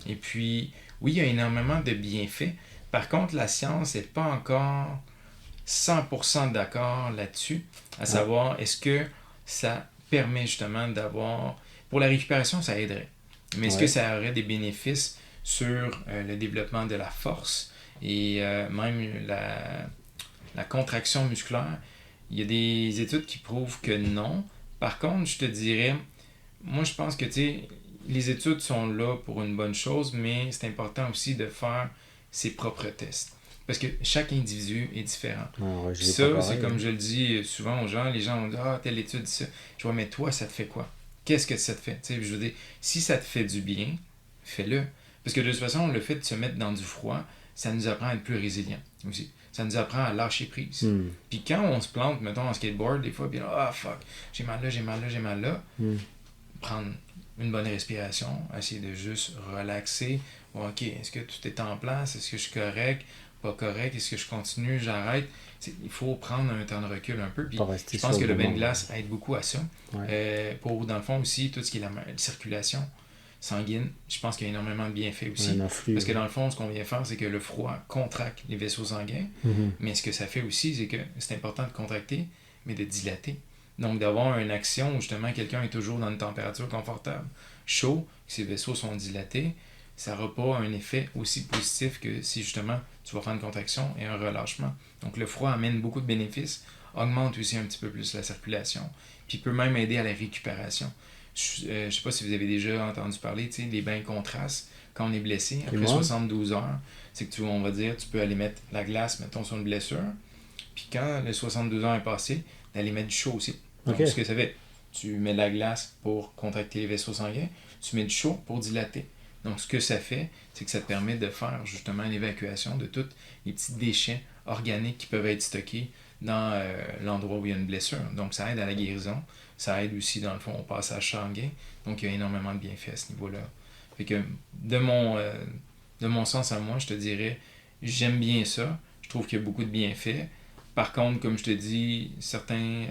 Et puis, oui, il y a énormément de bienfaits. Par contre, la science n'est pas encore 100% d'accord là-dessus, à savoir, est-ce que ça permet justement d'avoir... Pour la récupération, ça aiderait. Mais est-ce que ça aurait des bénéfices sur le développement de la force et même la contraction musculaire? Il y a des études qui prouvent que non. Par contre, je te dirais, moi je pense que les études sont là pour une bonne chose, mais c'est important aussi de faire ses propres tests. Parce que chaque individu est différent. Ça, c'est comme je le dis souvent aux gens, les gens vont dire « Ah, telle étude dit ça. » Je vois, mais toi, ça te fait quoi? Qu'est-ce que ça te fait? Je veux dire, si ça te fait du bien, fais-le. Parce que de toute façon, le fait de se mettre dans du froid, ça nous apprend à être plus résilient aussi. Ça nous apprend à lâcher prise. Puis quand on se plante, mettons, en skateboard, des fois, puis là, ah fuck, j'ai mal là. Prendre une bonne respiration, essayer de juste relaxer. Bon, ok, est-ce que tout est en place? Est-ce que je suis correct? Pas correct? Est-ce que je continue? J'arrête? Il faut prendre un temps de recul un peu. Puis je pense que le bain de glace aide beaucoup à ça. Pour, dans le fond, aussi, tout ce qui est la circulation sanguine, je pense qu'il y a énormément de bienfaits aussi. Parce que dans le fond, ce qu'on vient faire, c'est que le froid contracte les vaisseaux sanguins. Mais ce que ça fait aussi, c'est que c'est important de contracter, mais de dilater. Donc, d'avoir une action où justement quelqu'un est toujours dans une température confortable, chaud, que ses vaisseaux sont dilatés, ça n'aura pas un effet aussi positif que si justement tu vas faire une contraction et un relâchement. Donc, le froid amène beaucoup de bénéfices, augmente aussi un petit peu plus la circulation, puis peut même aider à la récupération. Je ne sais pas si vous avez déjà entendu parler, des bains contrastes quand on est blessé, après 72 heures, c'est que on va dire, tu peux aller mettre la glace, mettons, sur une blessure, puis quand les 72 heures est passé, d'aller mettre du chaud aussi. Donc, ce que ça fait, tu mets de la glace pour contracter les vaisseaux sanguins, tu mets du chaud pour dilater. Donc, ce que ça fait, c'est que ça te permet de faire justement l'évacuation de tous les petits déchets organiques qui peuvent être stockés dans l'endroit où il y a une blessure. Donc, ça aide à la guérison. Ça aide aussi, dans le fond, au passage sanguin. Donc, il y a énormément de bienfaits à ce niveau-là. Fait que, de mon sens à moi, je te dirais, j'aime bien ça. Je trouve qu'il y a beaucoup de bienfaits. Par contre, comme je te dis, certaines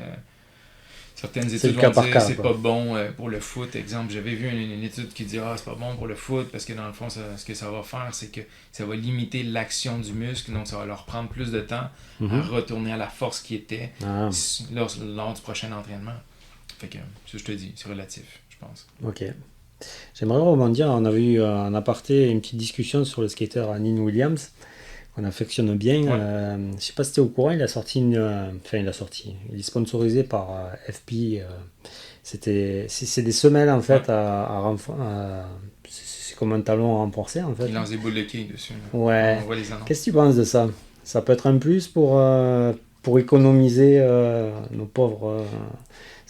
études vont dire c'est pas bon pour le foot. Exemple, j'avais vu une étude qui dit c'est pas bon pour le foot parce que dans le fond, ce que ça va faire, c'est que ça va limiter l'action du muscle, donc ça va leur prendre plus de temps à retourner à la force qui était lors du prochain entraînement. Fait que, ça je te dis, c'est relatif, je pense. Ok. J'aimerais rebondir, on avait eu en aparté une petite discussion sur le skater Nine Williams, qu'on affectionne bien. Je sais pas si tu es au courant, il est sponsorisé par FP. C'est des semelles en fait c'est comme un talon renforcé en fait. Il lance des boules de quilles dessus. Ouais. On voit les annonces. Qu'est-ce que tu penses de ça? Ça peut être un plus pour pour économiser nos pauvres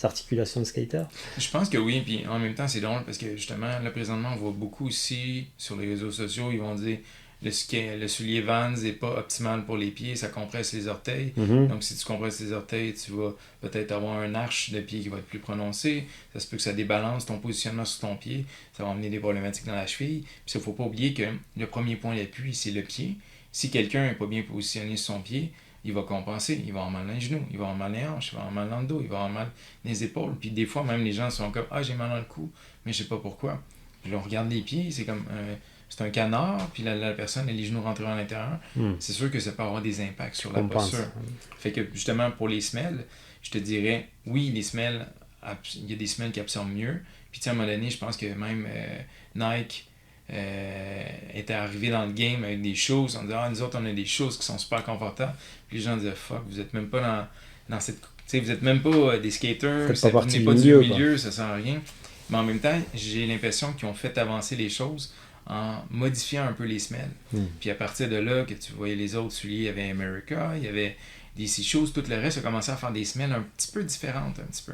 articulations de skater. Je pense que oui, puis en même temps, c'est drôle parce que justement, là, présentement, on voit beaucoup aussi sur les réseaux sociaux, ils vont dire le soulier Vans n'est pas optimal pour les pieds, ça compresse les orteils. Mhm. Donc, si tu compresses les orteils, tu vas peut-être avoir un arche de pied qui va être plus prononcé. Ça se peut que ça débalance ton positionnement sur ton pied. Ça va amener des problématiques dans la cheville. Puis, il ne faut pas oublier que le premier point d'appui, c'est le pied. Si quelqu'un n'est pas bien positionné sur son pied, il va compenser. Il va avoir mal dans les genoux, il va avoir mal dans les hanches, il va avoir mal dans le dos, il va avoir mal dans les épaules. Puis, des fois, même les gens sont comme ah, j'ai mal dans le cou, mais je sais pas pourquoi. Puis là, on regarde les pieds, c'est comme c'est un canard, puis la personne a les genoux rentrés à l'intérieur. C'est sûr que ça peut avoir des impacts sur la posture. Fait que justement, pour les semelles, je te dirais, oui, les semelles, il y a des semelles qui absorbent mieux. Puis à un moment donné, je pense que même Nike était arrivé dans le game avec des choses, on disait, ah, nous autres, on a des choses qui sont super confortables. Puis les gens disaient, fuck, vous êtes même pas dans cette... Tu sais, vous êtes même pas des skaters, vous n'êtes pas du milieu, ça sert à rien. Mais en même temps, j'ai l'impression qu'ils ont fait avancer les choses en modifiant un peu les semelles. Puis à partir de là, que tu voyais les autres souliers, il y avait America, il y avait DC Shoes, tout le reste a commencé à faire des semelles un petit peu différentes, un petit peu.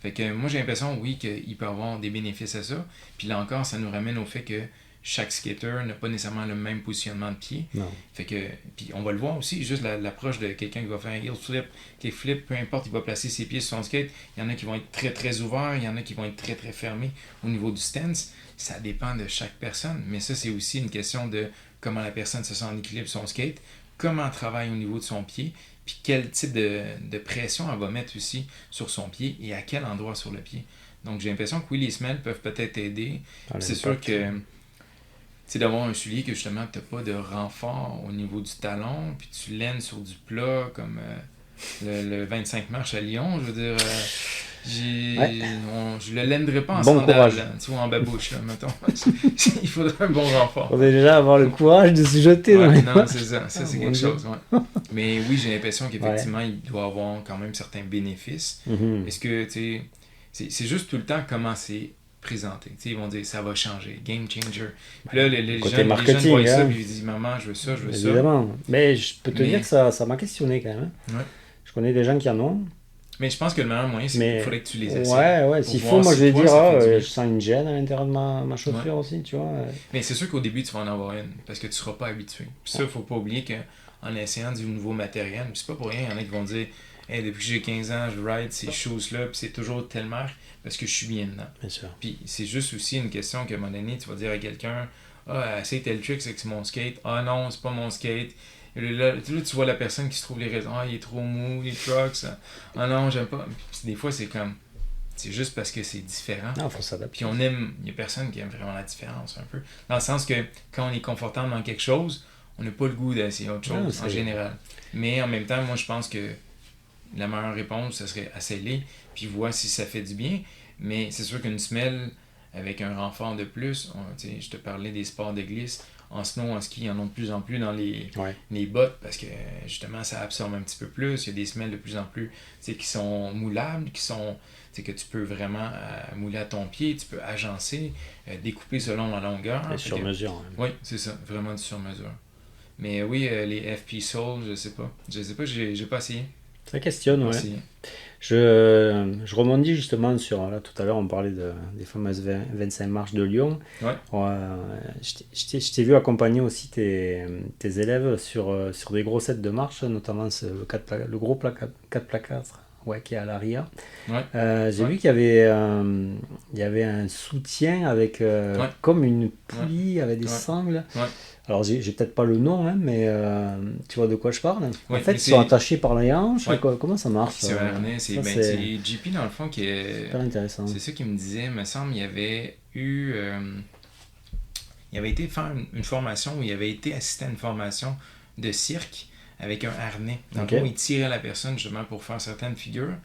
Fait que moi, j'ai l'impression, oui, qu'il peut y avoir des bénéfices à ça. Puis là encore, ça nous ramène au fait que chaque skater n'a pas nécessairement le même positionnement de pied. Non. Fait que, puis on va le voir aussi, juste l'approche de quelqu'un qui va faire un heel flip, kickflip, peu importe, il va placer ses pieds sur son skate. Il y en a qui vont être très très ouverts, il y en a qui vont être très très fermés au niveau du stance. Ça dépend de chaque personne, mais ça c'est aussi une question de comment la personne se sent en équilibre sur son skate, comment elle travaille au niveau de son pied, puis quel type de pression elle va mettre aussi sur son pied et à quel endroit sur le pied. Donc j'ai l'impression que oui, les semelles peuvent peut-être aider. C'est sûr que d'avoir un soulier que justement tu n'as pas de renfort au niveau du talon, puis tu laines sur du plat comme le 25 mars à Lyon, je veux dire, je le lainerais pas en sandales, tu vois, en babouche, là, mettons. Il faudrait un bon renfort. Il faudrait déjà avoir le courage de se jeter dans les non, c'est ça, c'est quelque chose. Ouais. Mais oui, j'ai l'impression qu'effectivement, il doit avoir quand même certains bénéfices. Est-ce que, tu sais, c'est juste tout le temps comment c'est présenté. T'sais, ils vont dire ça va changer, game changer. Puis là, les jeunes voient ça, puis ils disent maman, je veux ça, je veux ça. Évidemment. Mais je peux te dire que ça m'a questionné quand même. Ouais. Je connais des gens qui en ont. Mais je pense que le meilleur moyen, c'est qu'il faudrait que tu les essaies. Ouais, s'il faut, moi je vais dire, je sens une gêne à l'intérieur de ma chaussure aussi, tu vois. Mais c'est sûr qu'au début, tu vas en avoir une, parce que tu ne seras pas habitué. Puis ça, il ne faut pas oublier qu'en essayant du nouveau matériel, puis c'est pas pour rien, il y en a qui vont dire hey, depuis que j'ai 15 ans, je ride ces choses-là, puis c'est toujours telle marque, parce que je suis bien dedans. Bien sûr. Puis c'est juste aussi une question qu'à un moment donné, tu vas dire à quelqu'un ah, essaye tel trick, c'est que c'est mon skate. Ah non, c'est pas mon skate. Et là, tu vois la personne qui se trouve les raisons. Ah, il est trop mou, les trucks. Ah non, j'aime pas. Puis des fois, c'est comme. C'est juste parce que c'est différent. Non, faut s'adapter. Puis on aime. Il y a personne qui aime vraiment la différence, un peu. Dans le sens que quand on est confortable dans quelque chose, on n'a pas le goût d'essayer autre chose, en général. Mais en même temps, moi, je pense que la meilleure réponse, ce serait essayer, puis voir si ça fait du bien. Mais c'est sûr qu'une semelle avec un renfort de plus, je te parlais des sports de glisse. En snow, en ski, il y en a de plus en plus dans les bottes parce que justement ça absorbe un petit peu plus. Il y a des semelles de plus en plus qui sont moulables, que tu peux vraiment mouler à ton pied, tu peux agencer, découper selon la longueur. Sur mesure. Hein. Oui, c'est ça, vraiment du sur mesure. Mais oui, les FP Soul, je sais pas, j'ai pas essayé. Ça questionne, ouais. Je rebondis justement sur, là tout à l'heure on parlait des fameuses 25 marches de Lyon. Je t'ai vu accompagner aussi tes élèves sur des gros sets de marches, notamment le gros 4x4 qui est à l'ARIA. J'ai vu qu'il y avait un soutien avec comme une poulie avec des sangles. Alors, j'ai peut-être pas le nom, hein, mais tu vois de quoi je parle. En fait, ils sont attachés par les hanches. Comment ça marche? C'est un harnais. C'est JP, dans le fond, qui est... Super intéressant. C'est ça qu'il me disait. Il me semble il y avait eu... il avait été faire une formation, où il avait été assisté à une formation de cirque avec un harnais. Dans le fond, il tirait la personne justement pour faire certaines figures.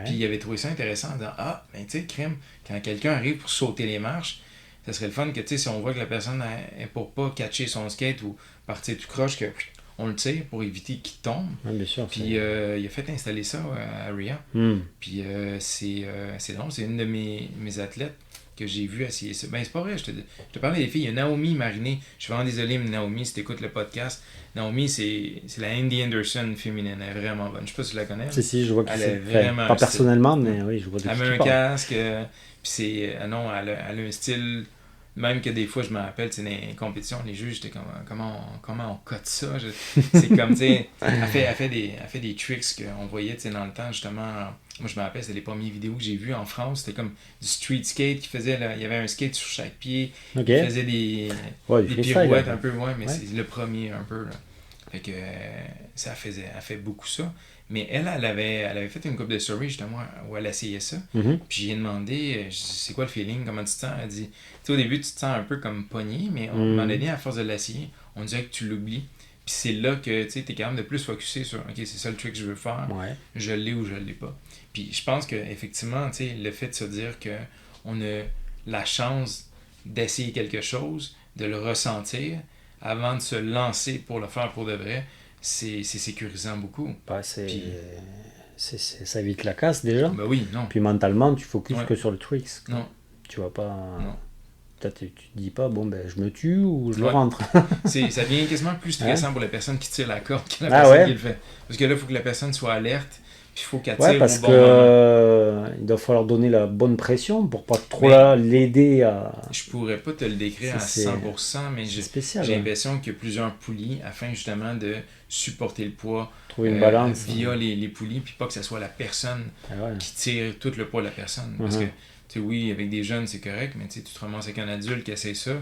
Puis il avait trouvé ça intéressant en disant ah, ben tu sais, crème, quand quelqu'un arrive pour sauter les marches, ça serait le fun que, tu sais, si on voit que la personne est pour pas catcher son skate ou partir tout croche, qu'on le tire pour éviter qu'il tombe. Bien sûr. Puis il a fait installer ça à Ria. Puis c'est drôle, c'est une de mes athlètes que j'ai vu essayer ça. Ben, c'est pas vrai, je te parlais des filles. Il y a Naomi Marinée. Je suis vraiment désolé, mais Naomi, si tu écoutes le podcast, Naomi, c'est la Andy Anderson féminine. Elle est vraiment bonne. Je sais pas si tu la connais. Si, je vois que Elle c'est. est vraiment Pas un style. personnellement, mais oui, je vois de Elle qui met tu un parles. casque, puis c'est. Non, elle a un style. Même que des fois, je me rappelle, tu sais, dans les compétitions, les juges, j'étais comme, comment on cote ça? C'est comme, tu sais, elle fait des tricks qu'on voyait, tu sais, dans le temps, justement. Moi, je me rappelle, c'était les premières vidéos que j'ai vues en France. C'était comme du street skate qui faisait, là, il y avait un skate sur chaque pied. Ok. Il faisait des Ouais, du freestyle, pirouettes là. un peu, ouais, mais Ouais. c'est le premier un peu, là. Fait que elle fait beaucoup ça. Mais elle avait fait une couple de stories justement où elle essayait ça. Mhm. Puis j'ai demandé, c'est quoi le feeling, comment tu te sens? Elle dit, tu sais, au début, tu te sens un peu comme pogné, mais à un moment donné, à force de l'essayer, on dirait que tu l'oublies. Puis c'est là que tu es capable de plus focusser sur, OK, c'est ça le trick que je veux faire, Ouais. je l'ai ou je l'ai pas. Puis je pense qu'effectivement, le fait de se dire qu'on a la chance d'essayer quelque chose, de le ressentir, avant de se lancer pour le faire pour de vrai, c'est sécurisant beaucoup. Bah, Puis, ça évite la casse déjà. ben oui, non. Puis mentalement, tu focuses Ouais. que sur le tricks. Non. Tu vas pas. Non. Tu te dis pas, bon, ben, je me tue ou je le Ouais. rentre. Ça devient quasiment plus stressant pour la personne qui tire la corde que la Ah personne ouais? qui le fait. Parce que là, il faut que la personne soit alerte, puis il faut qu'elle Ouais, tire parce au que bon moment. il doit falloir donner la bonne pression pour pas trop Mais- l'aider à. Je pourrais pas te le décrire à C'est- 100%, mais C'est spécial. j'ai Ouais. l'impression qu'il y a plusieurs poulies afin justement de supporter le poids Trouver une balance. via les poulies, puis pas que ce soit la personne Ah ouais. qui tire tout le poids de la personne. Parce que, tu sais, oui, avec des jeunes, c'est correct, mais tu sais, tu te ramasses avec un adulte qui essaie ça,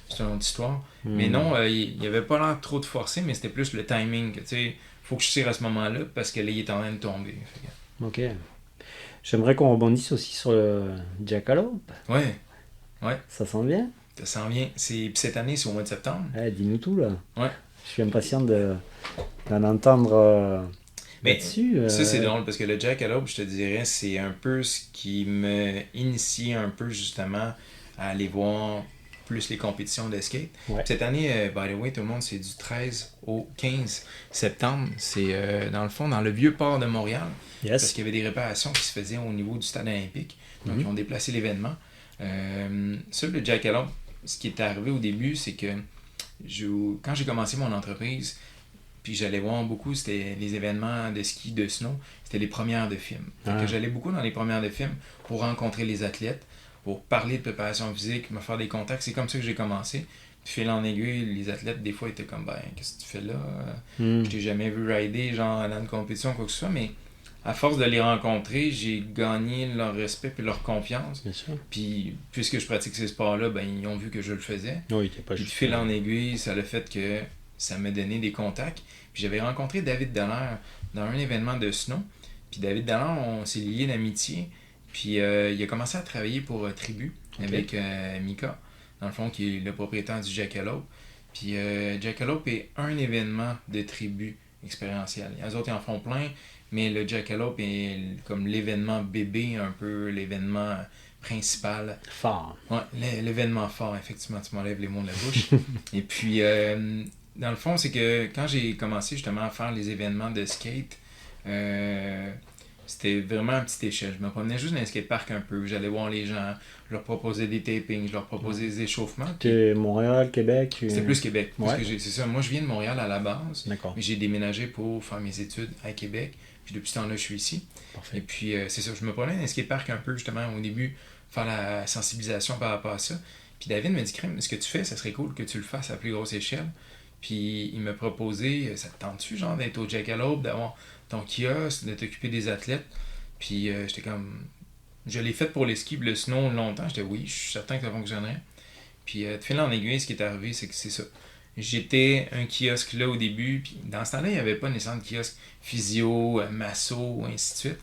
c'est une autre histoire. Mais non, il y avait pas l'air trop de forcer, mais c'était plus le timing. Tu sais, faut que je tire à ce moment-là parce que là, il est en train de tomber. Fait que- Ok. J'aimerais qu'on rebondisse aussi sur le Jackalope. Ouais, Ça sent bien. ça s'en vient. Puis cette année, c'est au mois de septembre. Dis-nous tout là. Ouais. Je suis impatient d'en entendre Mais là-dessus. ça, c'est drôle parce que le Jackalope, je te dirais, c'est un peu ce qui me initie un peu justement à aller voir plus les compétitions de skate. Ouais. Cette année, by the way, tout le monde, c'est du 13 au 15 septembre. C'est dans le fond dans le vieux port de Montréal. Parce Yes. qu'il y avait des réparations qui se faisaient au niveau du stade olympique. Donc, ils ont déplacé l'événement. Ça, le Jackalope, ce qui est arrivé au début, c'est que quand j'ai commencé mon entreprise, puis j'allais voir beaucoup, c'était les événements de ski, de snow, c'était les premières de films. Fait que j'allais beaucoup dans les premières de films pour rencontrer les athlètes, pour parler de préparation physique, me faire des contacts. C'est comme ça que j'ai commencé. Puis fil en aiguille, les athlètes, des fois, étaient comme, ben, qu'est-ce que tu fais là? Je t'ai jamais vu rider, genre, dans une compétition, quoi que ce soit, mais à force de les rencontrer, j'ai gagné leur respect et leur confiance. Bien sûr. Puis, puisque je pratique ces sports-là, ben, ils ont vu que je le faisais. Oui, t'es pas Puis de juste. fil en aiguille, ça a le fait que ça m'a donné des contacts. Puis j'avais rencontré David Dallaire dans un événement de snow. Puis David Dallaire, on s'est liés d'amitié. Puis il a commencé à travailler pour Tribu avec Mika, dans le fond, qui est le propriétaire du Jackalope. Puis Jackalope est un événement de Tribu expérientiel. Les autres, ils en font plein, mais le Jackalope est comme l'événement bébé, un peu l'événement principal. Fort. Ouais, l'événement fort, effectivement, tu m'enlèves les mots de la bouche. Et puis, dans le fond, c'est que quand j'ai commencé justement à faire les événements de skate, c'était vraiment à petite échelle. Je me promenais juste dans les skateparks un peu, j'allais voir les gens, je leur proposais des tapings, je leur proposais des échauffements. Puis T'es Montréal, Québec. c'était plus Québec. Parce Ouais. que c'est ça, moi je viens de Montréal à la base, D'accord. mais j'ai déménagé pour faire mes études à Québec. Puis depuis ce temps-là, je suis ici. Et Parfait. puis, c'est ça, je me promenais dans les skateparks un peu, justement, au début, faire la sensibilisation par rapport à ça. Puis David me dit, Crème, ce que tu fais, ça serait cool que tu le fasses à plus grosse échelle. Puis il m'a proposé, ça te tente-tu, genre, d'être au Jackalope, d'avoir ton kiosque, de t'occuper des athlètes. Puis j'étais comme, je l'ai fait pour les skis, le snow longtemps. J'étais, oui, je suis certain que ça fonctionnerait. Puis de fil en aiguille, ce qui est arrivé, c'est que c'est ça. J'étais un kiosque là au début, puis dans ce temps-là, il n'y avait pas nécessairement de kiosque physio, masso, ainsi de suite.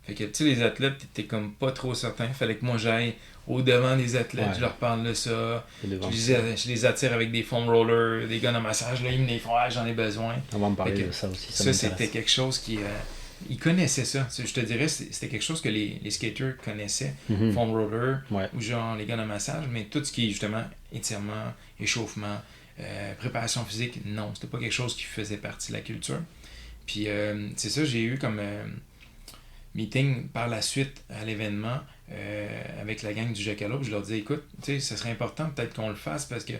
Fait que, tu sais, les athlètes, t'étais comme pas trop certain. Fallait que moi j'aille au-devant des athlètes, Ouais. je leur parle de ça. Et devant. Je les attire avec des foam rollers, des gars de massage, là, ils me les font, ah, j'en ai besoin. On va en parler Fait que de ça aussi. Ça, m'intéresse. c'était quelque chose qui... ils connaissaient ça. Je te dirais, c'était quelque chose que les skaters connaissaient. Mhm. Foam roller, Ouais. ou genre les gars de massage, mais tout ce qui est justement étirement, échauffement, préparation physique, non, c'était pas quelque chose qui faisait partie de la culture. Puis c'est ça, j'ai eu comme meeting par la suite à l'événement avec la gang du Jackalope. Je leur disais, écoute, tu sais, ce serait important peut-être qu'on le fasse parce que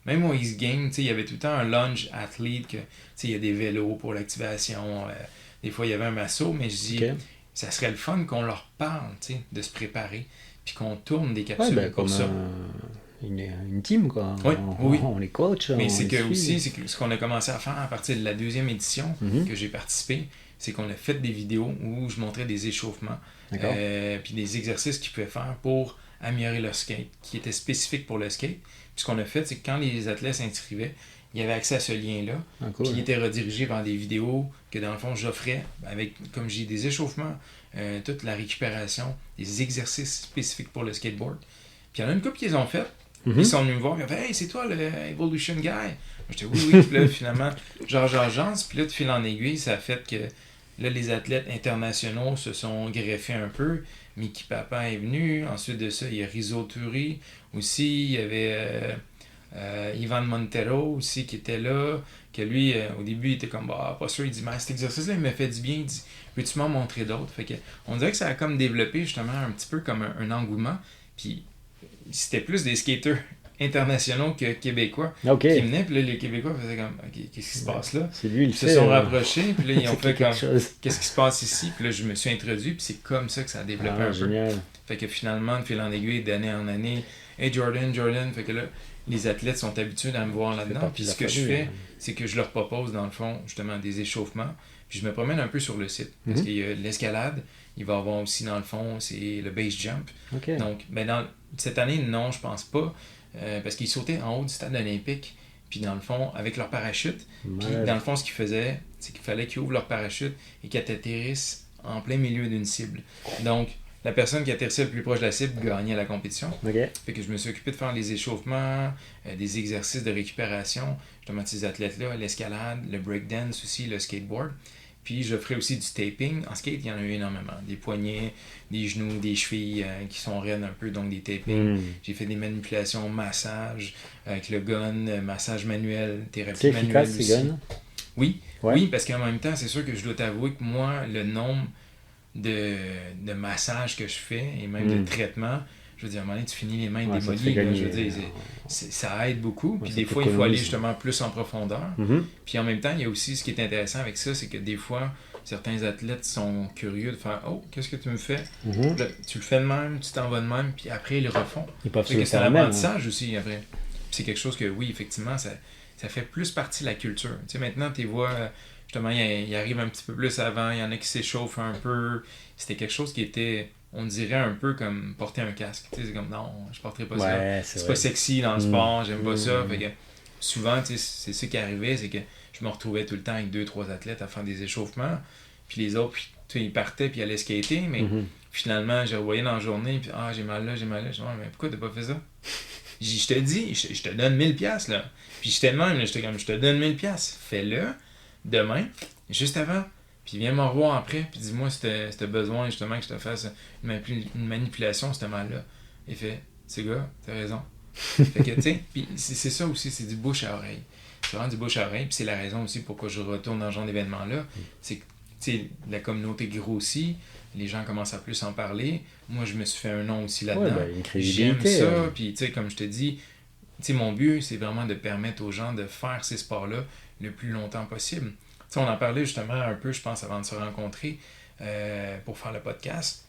même au X Games, tu sais, il y avait tout le temps un lunge athlete, que, tu sais, il y a des vélos pour l'activation, des fois il y avait un masso, mais je dis, Ok. ça serait le fun qu'on leur parle, tu sais, de se préparer, puis qu'on tourne des Ouais, capsules ben, pour comme ça. une team, quoi. Oui, oui. On les coach, Mais on c'est les que suit. aussi, c'est que ce qu'on a commencé à faire à partir de la deuxième édition Mhm. que j'ai participé, c'est qu'on a fait des vidéos où je montrais des échauffements, D'accord. puis des exercices qu'ils pouvaient faire pour améliorer leur skate, qui étaient spécifiques pour le skate. Puis ce qu'on a fait, c'est que quand les athlètes s'inscrivaient, il y avait accès à ce lien-là, Ah, puis cool. il était redirigé vers des vidéos que dans le fond j'offrais avec, comme j'ai des échauffements, toute la récupération, des exercices spécifiques pour le skateboard. Puis il y en a une couple qu'ils ont fait. Mhm. Ils sont venus me voir, ils ont fait Hey, c'est toi le Evolution Guy. J'étais oui, oui. Puis là, finalement, genre, puis là, de fil en aiguille, ça a fait que là, les athlètes internationaux se sont greffés un peu. Mickey Papa est venu. Ensuite de ça, il y a Rizzo Turi aussi. Il y avait Ivan Montero aussi qui était là. Que lui, au début, il était comme bah, pas sûr. Il dit Mais cet exercice-là, il me fait du bien. Il dit Peux-tu m'en montrer d'autres? Fait que, on dirait que ça a comme développé justement un petit peu comme un engouement. Puis c'était plus des skaters internationaux que québécois Ok. qui venaient, puis là, les Québécois faisaient comme, OK, qu'est-ce qui se passe là? C'est lui, il Ils se fait. sont rapprochés, puis là, ils ont c'est fait quelque comme, chose. qu'est-ce qui se passe ici? Puis là, je me suis introduit, puis c'est comme ça que ça a développé Ah, un peu. génial. Fait que finalement, de fil en aiguille, d'année en année, Hey Jordan, Jordan, fait que là, les athlètes sont habitués à me voir Ça fait là-dedans. partie Puis de la ce que je famille, fais, hein. c'est que je leur propose, dans le fond, justement, des échauffements. Puis je me promène un peu sur le site. Parce Mhm. qu'il y a l'escalade, il va y avoir aussi, dans le fond, c'est le base jump. Ok. Donc, ben cette année, non, je pense pas. Parce qu'ils sautaient en haut du stade olympique. Puis dans le fond, avec leur parachute. Puis Malade. dans le fond, ce qu'ils faisaient, c'est qu'il fallait qu'ils ouvrent leur parachute et qu'ils atterrissent en plein milieu d'une cible. Donc, la personne qui atterrissait le plus proche de la cible gagnait la compétition. Ok. Fait que je me suis occupé de faire les échauffements, des exercices de récupération, justement de ces athlètes-là, l'escalade, le breakdance aussi, le skateboard. Puis je ferai aussi du taping. En skate, il y en a eu énormément. Des poignets, des genoux, des chevilles qui sont raides un peu, donc des tapings. Hmm. J'ai fait des manipulations, massage avec le gun, massage manuel, C'est thérapie manuelle efficace, ces aussi. guns. Oui, Ouais. oui, parce qu'en même temps, c'est sûr que je dois t'avouer que moi, le nombre de massages que je fais et même de traitements, je veux dire, à un moment donné, tu finis les mains Ouais, ça te fait démolies. Là, gagner. je veux dire, ça aide beaucoup. Puis ça des fois, il faut aller t'économise. justement plus en profondeur. Mhm. Puis en même temps, il y a aussi ce qui est intéressant avec ça, c'est que des fois, certains athlètes sont curieux de faire Oh, qu'est-ce que tu me fais? Mhm. Là, tu le fais de même, tu t'en vas de même, puis après, ils le refont. Ils peuvent se Fait le que c'est un faire eux-mêmes. apprentissage aussi après. Puis c'est quelque chose que, oui, effectivement, ça fait plus partie de la culture. Tu sais, maintenant, tu les vois, justement, ils arrivent un petit peu plus avant, il y en a qui s'échauffent un peu. C'était quelque chose qui était, on dirait un peu comme porter un casque. Tu sais, c'est comme non, je porterai pas ça. Ouais, c'est C'est vrai. pas sexy dans le Mm. sport, j'aime pas ça. Mm. Fait que souvent, tu sais, c'est ce qui arrivait, c'est que je me retrouvais tout le temps avec 2-3 athlètes à faire des échauffements. Puis les autres, puis, tu sais, ils partaient puis ils allaient skater, mais Mhm. finalement, je revoyais dans la journée, puis ah, j'ai mal là, j'ai mal là. Je dis, mais pourquoi t'as pas fait ça? Je te dis, je te donne 1000$ là. Puis j'étais de même, là, j'étais comme, je te donne 1000$. Fais-le demain, juste avant. Puis viens me revoir après, puis dis-moi si t'as besoin justement que je te fasse une manipulation, ce mal-là. Il fait, c'est gars, t'as raison. Fait que, tu sais, puis c'est ça aussi, c'est du bouche à oreille. C'est vraiment du bouche à oreille, puis c'est la raison aussi pourquoi je retourne dans ce genre d'événement-là. C'est que, tu sais, la communauté grossit, les gens commencent à plus en parler. Moi, je me suis fait un nom aussi là-dedans. Ouais, ben, une J'aime crédibilité. ça, puis tu sais, comme je te dis, tu sais, mon but, c'est vraiment de permettre aux gens de faire ces sports-là le plus longtemps possible. Tu sais, on en parlait justement un peu, je pense, avant de se rencontrer pour faire le podcast.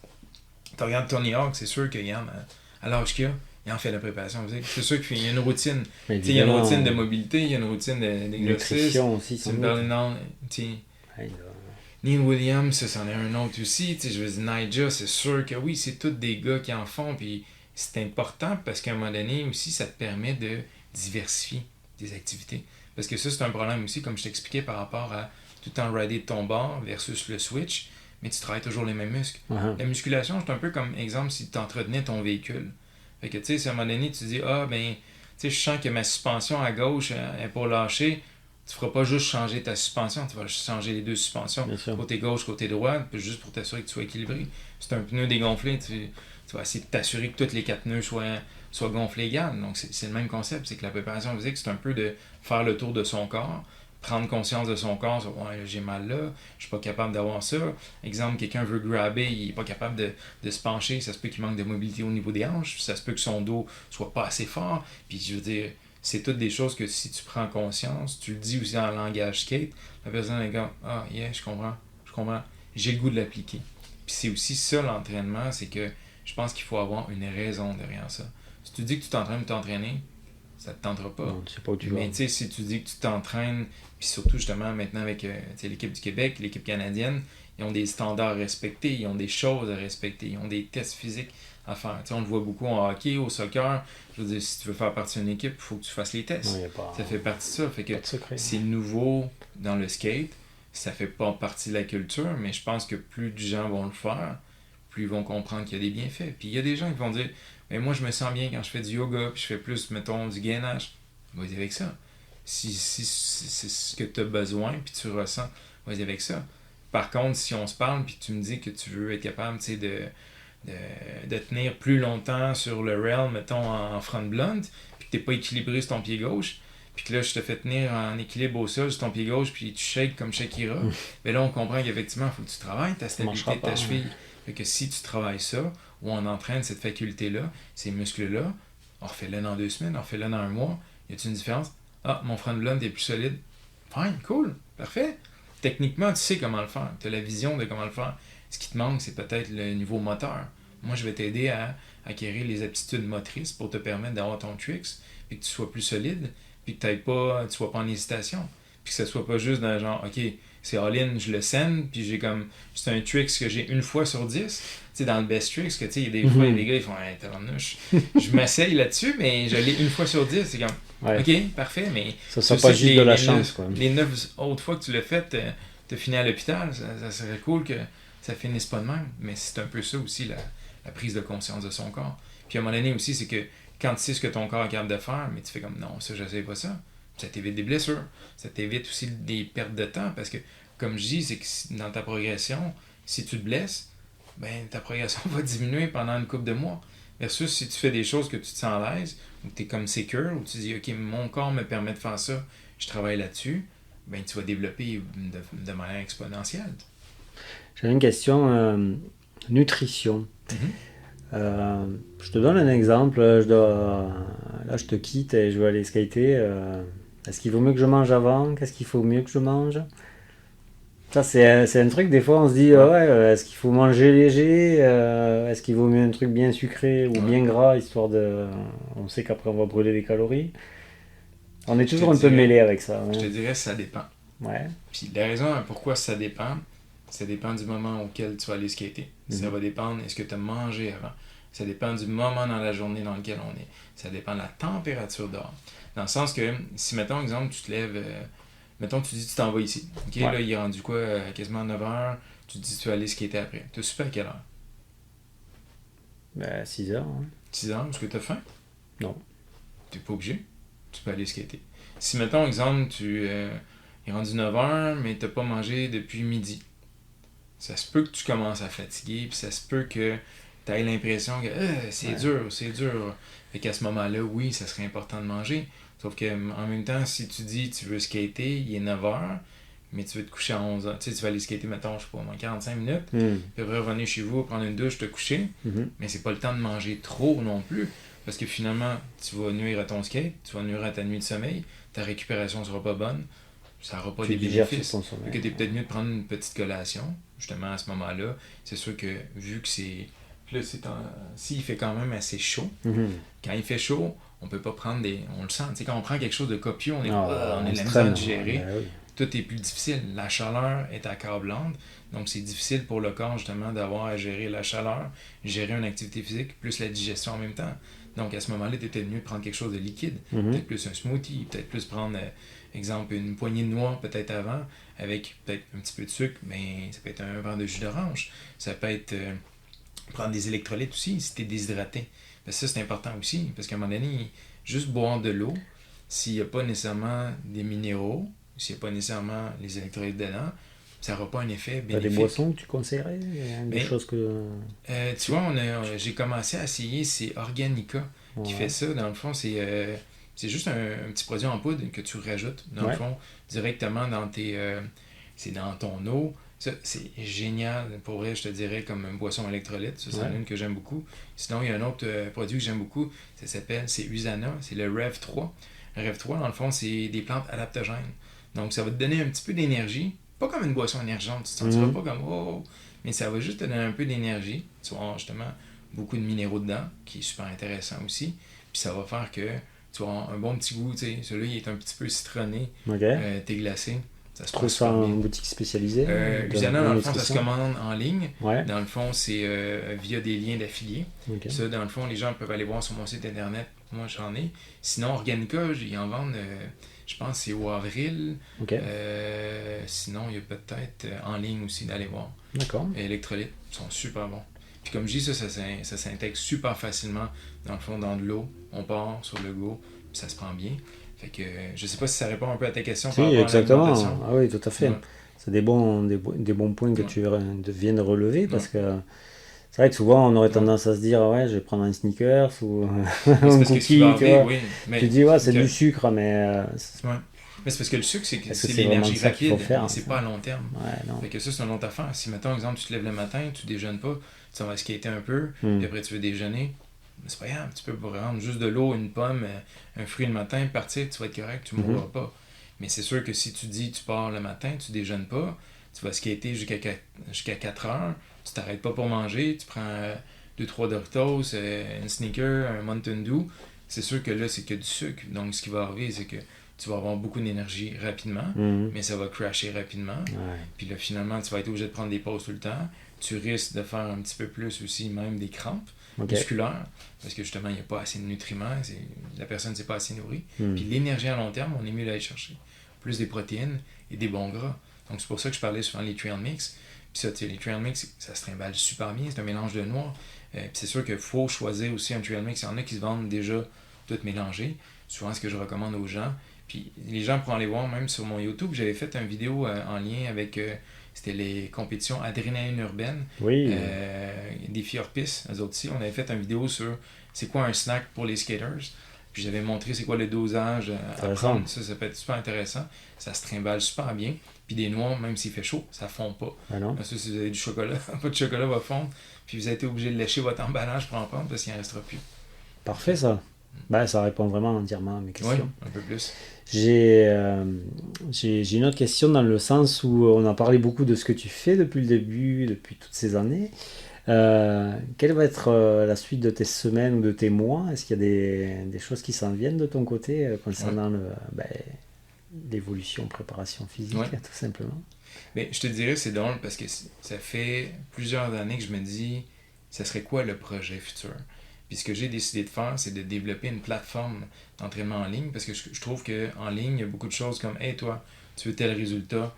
Tu regardes Tony Hawk, c'est sûr qu'il y en a, à l'âge qu'il a, il en fait la préparation physique. C'est sûr qu'il y a une routine. Tu sais, il y a une Évidemment, routine de mobilité, il y a une routine d'exercice. nutrition aussi, C'est sans une doute. Berlin, tu sais, Ouais, Neil Williams, ça, c'en est un autre aussi. Tu sais, je veux dire, Nigel, c'est sûr que oui, c'est tous des gars qui en font. Puis c'est important parce qu'à un moment donné aussi, ça te permet de diversifier tes activités. Parce que ça, c'est un problème aussi, comme je t'expliquais, par rapport à tout le temps rider de ton bord versus le switch. Mais tu travailles toujours les mêmes muscles. uh-huh. La musculation, c'est un peu comme exemple si tu entretenais ton véhicule. Fait que tu sais, si à un moment donné, tu dis ah ben, tu sais, je sens que ma suspension à gauche est pas lâchée. Tu feras pas juste changer ta suspension, tu vas changer les deux suspensions, Bien sûr. côté gauche, côté droit, puis juste pour t'assurer que tu sois équilibré. Si tu as un pneu dégonflé, tu vas essayer de t'assurer que tous les quatre pneus soient gonflés égal. Donc c'est le même concept, c'est que la préparation physique, c'est un peu de faire le tour de son corps prendre conscience de son corps, sur, ouais, j'ai mal là, je suis pas capable d'avoir ça. Exemple, quelqu'un veut grabber, il est pas capable de se pencher, ça se peut qu'il manque de mobilité au niveau des hanches, ça se peut que son dos soit pas assez fort, puis je veux dire, c'est toutes des choses que si tu prends conscience, tu le dis aussi en langage skate, la personne est comme, ah, yeah, je comprends, j'ai le goût de l'appliquer. Puis c'est aussi ça l'entraînement, c'est que je pense qu'il faut avoir une raison derrière ça. Si tu dis que tu t'entraînes pour t'entraîner, ça te tentera pas. Non, tu sais pas où tu vas. Mais tu sais, si tu dis que tu t'entraînes, puis surtout justement maintenant avec l'équipe du Québec, l'équipe canadienne, ils ont des standards à respecter, ils ont des choses à respecter, ils ont des tests physiques à faire. Tu sais, on le voit beaucoup en hockey, au soccer. Je veux dire, si tu veux faire partie d'une équipe, il faut que tu fasses les tests. Non, y a pas, Ça fait partie de ça. Fait que pas de secret. c'est nouveau dans le skate. Ça fait pas partie de la culture, mais je pense que plus de gens vont le faire, plus ils vont comprendre qu'il y a des bienfaits. Puis il y a des gens qui vont dire, mais moi je me sens bien quand je fais du yoga, puis je fais plus, mettons, du gainage. Vas-y avec ça. Si c'est ce que tu as besoin, puis tu ressens, vas-y avec ça. Par contre, si on se parle, puis tu me dis que tu veux être capable, tu sais, de tenir plus longtemps sur le rail, mettons, en front blunt, puis que tu n'es pas équilibré sur ton pied gauche, puis que là, je te fais tenir en équilibre au sol sur ton pied gauche, puis tu shakes comme Shakira, mais là, on comprend qu'effectivement, il faut que tu travailles ta stabilité de ta cheville. Fait que si tu travailles ça, ou on entraîne cette faculté-là, ces muscles-là, on refait-le dans 2 semaines, on refait-le dans 1 mois, y a-t-il une différence? Ah, mon front blunt est plus solide. Fine, cool, parfait. Techniquement, tu sais comment le faire. Tu as la vision de comment le faire. Ce qui te manque, c'est peut-être le niveau moteur. Moi, je vais t'aider à acquérir les aptitudes motrices pour te permettre d'avoir ton tricks, puis que tu sois plus solide, puis que tu sois pas en hésitation. Puis que ça soit pas juste dans le genre, OK, c'est all-in, je le scène, puis j'ai comme, c'est un tricks que j'ai une fois sur 10. Tu sais, dans le best tricks, que tu sais, il y a des fois, les gars, ils font, hey, je m'essaye là-dessus, mais je l'ai une fois sur 10. C'est comme, Ouais. OK, parfait, mais Ça sera pas juste de la chance, quoi. les 9 autres fois que tu l'as fait, t'as fini à l'hôpital. Ça serait cool que ça finisse pas de même. Mais c'est un peu ça aussi, la prise de conscience de son corps. Puis à un moment donné aussi, c'est que quand tu sais ce que ton corps est capable de faire, mais tu fais comme, non, ça, j'essaie pas ça. Ça t'évite des blessures. Ça t'évite aussi des pertes de temps. Parce que, comme je dis, c'est que dans ta progression, si tu te blesses, ben ta progression va diminuer pendant une couple de mois. Versus si tu fais des choses que tu te sens à l'aise, ou que tu es comme secure, ou tu dis, OK, mon corps me permet de faire ça, je travaille là-dessus, ben tu vas développer de manière exponentielle. J'avais une question, nutrition. Je te donne un exemple. Là, je te quitte et je vais aller skater. Est-ce qu'il vaut mieux que je mange avant? Qu'est-ce qu'il faut mieux que je mange? Ça, c'est un truc, des fois, on se dit, est-ce qu'il faut manger léger? Est-ce qu'il vaut mieux un truc bien sucré ou bien gras, histoire de... On sait qu'après, on va brûler des calories. On est toujours un peu mêlé avec ça. Je te dirais, ça dépend. Ouais. Puis la raison pourquoi ça dépend du moment auquel tu vas aller skater. Ça va dépendre, est-ce que tu as mangé avant? Ça dépend du moment dans la journée dans lequel on est. Ça dépend de la température dehors. Dans le sens que, si, mettons, exemple, tu te lèves... mettons, tu dis tu t'en vas ici. OK, là, il est rendu quoi? Quasiment 9h. Tu te dis tu vas aller skater après. Tu as super à quelle heure? Ben, 6 heures. Hein. 6h. Est-ce que tu as faim? Non. Tu n'es pas obligé. Tu peux aller skater. Si, mettons, exemple, il est rendu 9h, mais tu n'as pas mangé depuis midi. Ça se peut que tu commences à fatiguer, puis ça se peut que tu aies l'impression que c'est dur. Fait qu'à ce moment-là, oui, ça serait important de manger. Sauf que en même temps, si tu dis tu veux skater, il est 9h, mais tu veux te coucher à 11h. Tu sais, tu vas aller skater, mettons, je sais pas, 45 minutes, puis après revenir chez vous, prendre une douche, te coucher, mais c'est pas le temps de manger trop non plus. Parce que finalement, tu vas nuire à ton skate, tu vas nuire à ta nuit de sommeil, ta récupération sera pas bonne, ça n'aura pas des bénéfices. Donc, tu es peut-être mieux de prendre une petite collation, justement à ce moment-là. C'est sûr que vu que c'est. Là, s'il fait quand même assez chaud, quand il fait chaud, on peut pas prendre des. On le sent. Tu sais, quand on prend quelque chose de copieux, on est la misère à digérer. Oui. Tout est plus difficile. La chaleur est accablante. Donc, c'est difficile pour le corps, justement, d'avoir à gérer la chaleur, gérer une activité physique, plus la digestion en même temps. Donc, à ce moment-là, tu es peut-être mieux de prendre quelque chose de liquide. Peut-être plus un smoothie, peut-être plus prendre, exemple, une poignée de noix, peut-être avant, avec peut-être un petit peu de sucre, mais ça peut être un verre de jus d'orange. Ça peut être prendre des électrolytes aussi, si tu es déshydraté. Parce que ça, c'est important aussi, parce qu'à un moment donné, juste boire de l'eau, s'il n'y a pas nécessairement des minéraux, s'il n'y a pas nécessairement les électrolytes dedans, ça n'aura pas un effet bénéfique. T'as des boissons que tu conseillerais? Des choses que... tu vois, j'ai commencé à essayer, c'est Organica qui fait ça. Dans le fond, c'est C'est juste un petit produit en poudre que tu rajoutes, dans le Ouais. fond, directement dans c'est dans ton eau. Ça, c'est génial. Pour vrai, je te dirais comme une boisson électrolyte. Ça, c'est Ouais. une que j'aime beaucoup. Sinon, il y a un autre produit que j'aime beaucoup. C'est Usana. C'est le Rev 3. Le Rev 3, dans le fond, c'est des plantes adaptogènes. Donc, ça va te donner un petit peu d'énergie. Pas comme une boisson énergente. Tu te sentiras Mhm. pas comme oh, mais ça va juste te donner un peu d'énergie. Tu vas avoir justement beaucoup de minéraux dedans, qui est super intéressant aussi. Puis ça va faire que tu vas avoir un bon petit goût. Tu sais. Celui-là, il est un petit peu citronné. Ok. Thé glacé. Ça se Trouve passe ça super en bien. boutique spécialisée Usana, en dans le fond, ça se nutrition. commande en ligne. Ouais. Dans le fond, c'est via des liens d'affiliés. Ok. Ça, dans le fond, les gens peuvent aller voir sur mon site internet. Moi, j'en ai. Sinon, Organica, ils en vendent, je pense, c'est au avril. Ok. Sinon, il y a peut-être en ligne aussi d'aller voir. D'accord. Électrolytes sont super bons. Puis comme je dis, ça s'intègre super facilement dans le fond, dans de l'eau. On part sur le go, puis ça se prend bien. Fait que je sais pas si ça répond un peu à ta question Si, par rapport à l'alimentation. exactement. Ah oui, tout à fait. Ouais, C'est des bons points que ouais, tu viens de relever ouais. parce que c'est vrai que souvent on aurait Ouais. tendance à se dire ouais, je vais prendre un sneakers ou Mais c'est un parce que ce qui va cookie, tu arriver, vois. oui. Tu Mais, dis ouais, c'est ok. du sucre, mais Ouais. Mais c'est parce que le sucre, est-ce que c'est c'est vraiment l'énergie ça qu'il faut rapide, mais faire c'est ça? pas à long terme. Ouais, non. Fait que ça, c'est une autre affaire. Si, mettons, exemple, tu te lèves le matin, tu déjeunes pas, tu t'en vas skater un peu, Hmm. puis après tu veux déjeuner, mais c'est pas grave, tu peux prendre juste de l'eau, une pomme, un fruit le matin, partir, tu vas être correct, tu Mhm. mourras pas. Mais c'est sûr que si tu dis tu pars le matin, tu déjeunes pas, tu vas skater jusqu'à 4 heures, tu t'arrêtes pas pour manger, tu prends 2-3 Doritos, un sneaker, un Mountain Dew, c'est sûr que là, c'est que du sucre. Donc, ce qui va arriver, c'est que tu vas avoir beaucoup d'énergie rapidement, Mhm. mais ça va crasher rapidement. Ouais. Puis là, finalement, tu vas être obligé de prendre des pauses tout le temps. Tu risques de faire un petit peu plus aussi, même des crampes Ok. musculaires, parce que justement, il n'y a pas assez de nutriments, la personne ne s'est pas assez nourrie. Hmm. Puis l'énergie à long terme, on est mieux d'aller chercher plus des protéines et des bons gras. Donc c'est pour ça que je parlais souvent des trail mix. Puis ça, tu sais, les trail mix, ça se trimballe super bien, c'est un mélange de noix. Puis c'est sûr qu'il faut choisir aussi un trail mix. Il y en a qui se vendent déjà tout mélangé. Souvent, ce que je recommande aux gens. Puis les gens pourront aller voir, même sur mon YouTube, j'avais fait une vidéo en lien avec c'était les compétitions adrénaline urbaine, Oui, des filles hors-piste, eux autres aussi. On avait fait une vidéo sur c'est quoi un snack pour les skaters. Puis j'avais montré c'est quoi le dosage à intéressant. prendre. Ça peut être super intéressant. Ça se trimballe super bien. Puis des noix, même s'il fait chaud, ça fond pas. Ah non? Parce que si vous avez du chocolat, pas de chocolat va fondre. Puis vous avez été obligé de lécher votre emballage pour en prendre parce qu'il n'en restera plus. Parfait ça. Bah, ça répond vraiment entièrement à mes Oui, questions. un peu plus. J'ai j'ai une autre question dans le sens où on a parlé beaucoup de ce que tu fais depuis le début, depuis toutes ces années. Quelle va être la suite de tes semaines ou de tes mois? Est-ce qu'il y a des choses qui s'en viennent de ton côté Ouais. concernant l'évolution, préparation physique, Ouais. tout simplement? Mais je te dirais, c'est drôle parce que ça fait plusieurs années que je me dis, ça serait quoi le projet futur? Puis ce que j'ai décidé de faire, c'est de développer une plateforme d'entraînement en ligne parce que je trouve qu'en ligne, il y a beaucoup de choses comme, hey toi, tu veux tel résultat,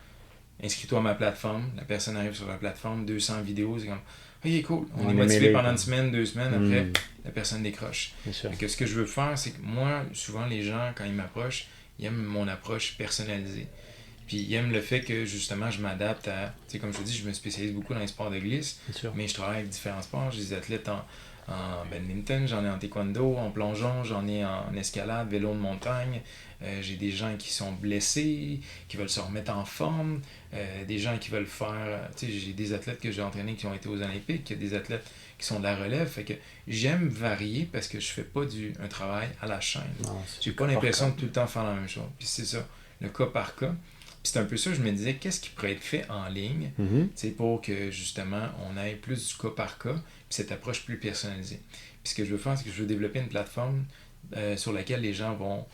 inscris-toi à ma plateforme. La personne arrive sur la plateforme, 200 vidéos, c'est comme, ok, cool, on est motivé mêlé, pendant quoi. une semaine, 2 semaines, après, Hmm, la personne décroche. bien sûr. Fait que ce que je veux faire, c'est que moi, souvent les gens, quand ils m'approchent, ils aiment mon approche personnalisée. Puis ils aiment le fait que justement je m'adapte à. Tu sais, comme je te dis, je me spécialise beaucoup dans les sports de glisse, Bien sûr. mais je travaille avec différents sports. J'ai des athlètes en badminton, j'en ai en taekwondo, en plongeon, j'en ai en escalade, vélo de montagne. J'ai des gens qui sont blessés, qui veulent se remettre en forme, des gens qui veulent faire. Tu sais, j'ai des athlètes que j'ai entraînés qui ont été aux Olympiques, il y a des athlètes qui sont de la relève. Fait que j'aime varier parce que je fais pas un travail à la chaîne. Non, c'est J'ai du pas cas par l'impression cas. de tout le temps faire la même chose. Puis c'est ça, le cas par cas. Puis c'est un peu ça, je me disais, qu'est-ce qui pourrait être fait en ligne, Mhm. pour que justement on aille plus du cas par cas, puis cette approche plus personnalisée. Puis ce que je veux faire, c'est que je veux développer une plateforme sur laquelle les gens vont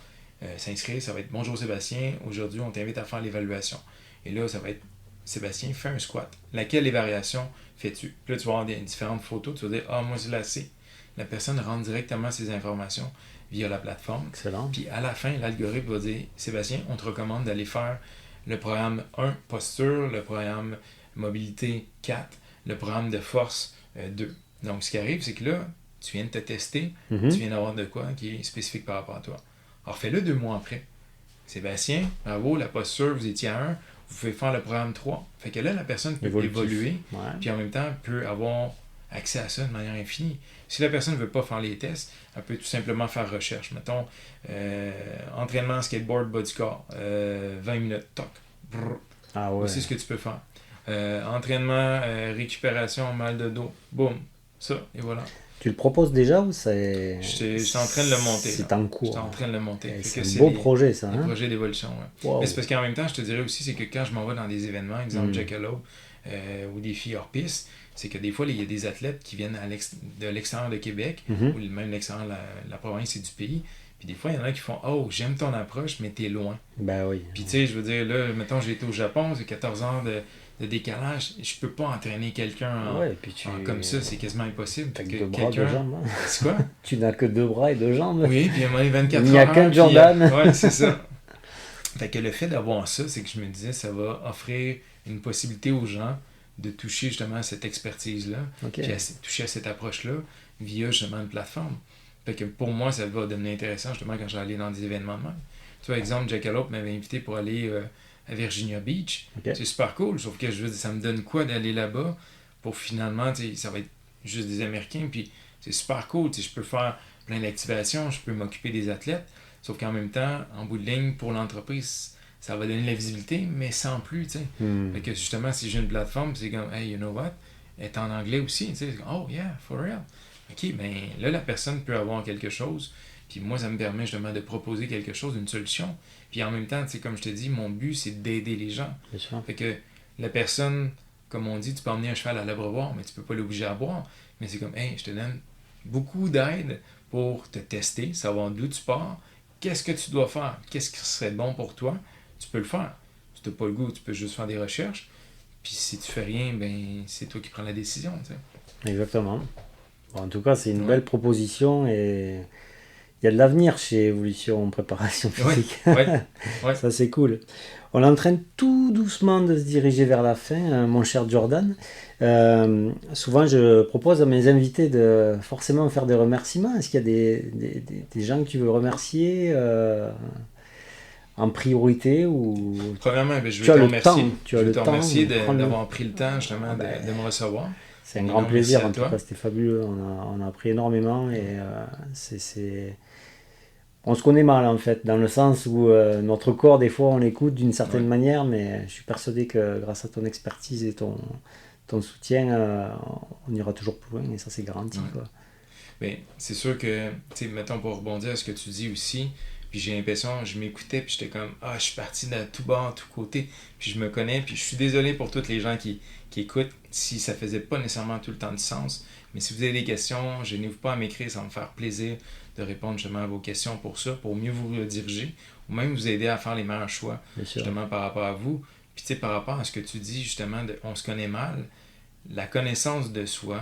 s'inscrire. Ça va être Bonjour Sébastien, aujourd'hui on t'invite à faire l'évaluation. Et là, ça va être Sébastien, fais un squat. Laquelle des variations fais-tu? Puis là, tu vas avoir différentes photos, tu vas dire, ah, moi c'est la C. La personne rentre directement ces informations via la plateforme. Excellent. Puis à la fin, l'algorithme va dire, Sébastien, on te recommande d'aller faire le programme 1, posture, le programme mobilité 4, le programme de force 2. Donc, ce qui arrive, c'est que là, tu viens de te tester, Mhm. tu viens d'avoir de quoi qui est spécifique par rapport à toi. Alors, fais-le 2 mois après. Sébastien, bravo, la posture, vous étiez à 1, vous pouvez faire le programme 3. Fait que là, la personne peut Évolutif. évoluer, Ouais. puis en même temps, peut avoir accès à ça de manière infinie. Si la personne ne veut pas faire les tests, elle peut tout simplement faire recherche. Mettons, entraînement skateboard body score, 20 minutes, toc. Brrr. Ah ouais. Voici ce que tu peux faire. Entraînement, récupération, mal de dos, boum, ça, et voilà. Tu le proposes déjà ou c'est... J'étais en train de le monter. C'est là. en cours. J'étais en train de le monter. Et Fait c'est que un beau des- projet, ça. Des Hein? projets d'évolution, ouais. Wow. Mais c'est parce qu'en même temps, je te dirais aussi, c'est que quand je m'en vais dans des événements, exemple Jackalope ou des filles hors piste, c'est que des fois, il y a des athlètes qui viennent de l'extérieur de Québec, Mhm. ou même l'extérieur de la province et du pays. Puis des fois, il y en a qui font Oh, j'aime ton approche, mais t'es loin. Ben oui. Puis tu sais, je veux dire, là, mettons, j'ai été au Japon, c'est 14 heures de décalage. Je peux pas entraîner quelqu'un Ouais, et puis comme ça, c'est quasiment impossible. T'as Fait que que 2 bras, 2 quelqu'un. jambes. Hein? C'est quoi? Tu n'as que 2 bras et 2 jambes. Oui, puis à un moment donné, 24 Il n'y a heures, qu'un puis, Jordan. ouais, c'est ça. Fait que le fait d'avoir ça, c'est que je me disais, ça va offrir une possibilité aux gens de toucher justement à cette expertise-là, Ok. puis toucher à cette approche-là via justement une plateforme. Fait que pour moi, ça va devenir intéressant justement quand j'allais dans des événements de même. Tu vois, exemple, Jackalope m'avait invité pour aller à Virginia Beach. Ok. C'est super cool, sauf que je veux dire, ça me donne quoi d'aller là-bas pour finalement, tu sais, ça va être juste des Américains, puis c'est super cool, tu sais, je peux faire plein d'activations, je peux m'occuper des athlètes, sauf qu'en même temps, en bout de ligne, pour l'entreprise, ça va donner de la visibilité, mais sans plus, tu sais. Hmm. Fait que justement, si j'ai une plateforme, c'est comme, hey, you know what, elle est en anglais aussi, tu sais, oh yeah, for real. Ok, ben là, la personne peut avoir quelque chose, puis moi, ça me permet justement de proposer quelque chose, une solution. Puis en même temps, tu sais, comme je te dis, mon but, c'est d'aider les gens. Bien sûr. Fait que la personne, comme on dit, tu peux emmener un cheval à l'abreuvoir, mais tu peux pas l'obliger à boire. Mais c'est comme, hey, je te donne beaucoup d'aide pour te tester, savoir d'où tu pars, qu'est-ce que tu dois faire, qu'est-ce qui serait bon pour toi, tu peux le faire. Si tu n'as pas le goût, tu peux juste faire des recherches. Puis si tu fais rien, ben c'est toi qui prends la décision, tu sais. Exactement. Bon, en tout cas, c'est une Ouais. belle proposition et il y a de l'avenir chez Evolution Préparation Ouais, Physique. ouais. Ça, c'est cool. On est en train tout doucement de se diriger vers la fin, mon cher Jordan. Souvent, je propose à mes invités de forcément faire des remerciements. Est-ce qu'il y a des gens que tu veux remercier en priorité ou Premièrement, ben, je tu veux as te le remercier. temps, tu as Je veux le te temps remercier de prendre le- d'avoir pris le temps justement de me recevoir. C'est un Un grand grand plaisir, merci à en tout toi. cas, c'était fabuleux. On a appris énormément et on se connaît mal en fait, dans le sens où notre corps, des fois, on l'écoute d'une certaine Ouais. manière, mais je suis persuadé que grâce à ton expertise et ton soutien, on ira toujours plus loin et ça, c'est garanti. Ouais. Quoi. Mais c'est sûr que, tu sais, mettons pour rebondir à ce que tu dis aussi, puis j'ai l'impression, je m'écoutais, puis j'étais comme, ah, je suis parti de tout bas, tout côté, puis je me connais, puis je suis désolé pour toutes les gens qui écoutent, si ça faisait pas nécessairement tout le temps du sens, mais si vous avez des questions, gênez-vous pas à m'écrire, ça va me faire plaisir de répondre justement à vos questions pour ça, pour mieux vous rediriger, ou même vous aider à faire les meilleurs choix, Bien sûr. justement par rapport à vous. Puis tu sais, par rapport à ce que tu dis, justement, on se connaît mal, la connaissance de soi,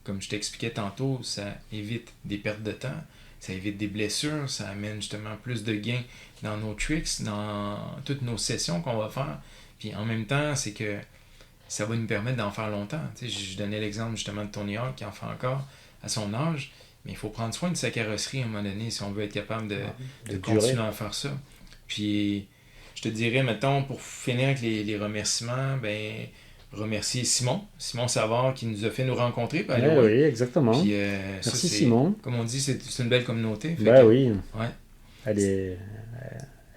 comme je t'expliquais tantôt, ça évite des pertes de temps, ça évite des blessures, ça amène justement plus de gains dans nos tricks, dans toutes nos sessions qu'on va faire. Puis en même temps, c'est que ça va nous permettre d'en faire longtemps. Tu sais, je donnais l'exemple justement de Tony Hawk qui en fait encore à son âge, mais il faut prendre soin de sa carrosserie à un moment donné si on veut être capable de De continuer durer. à faire ça. Puis je te dirais, mettons, pour finir avec les remerciements, ben remercier Simon Savard qui nous a fait nous rencontrer. Puis, Ouais, oui, exactement. puis ça, Merci c'est, Simon. comme on dit, c'est une belle communauté. Fait Bah que- oui, Ouais,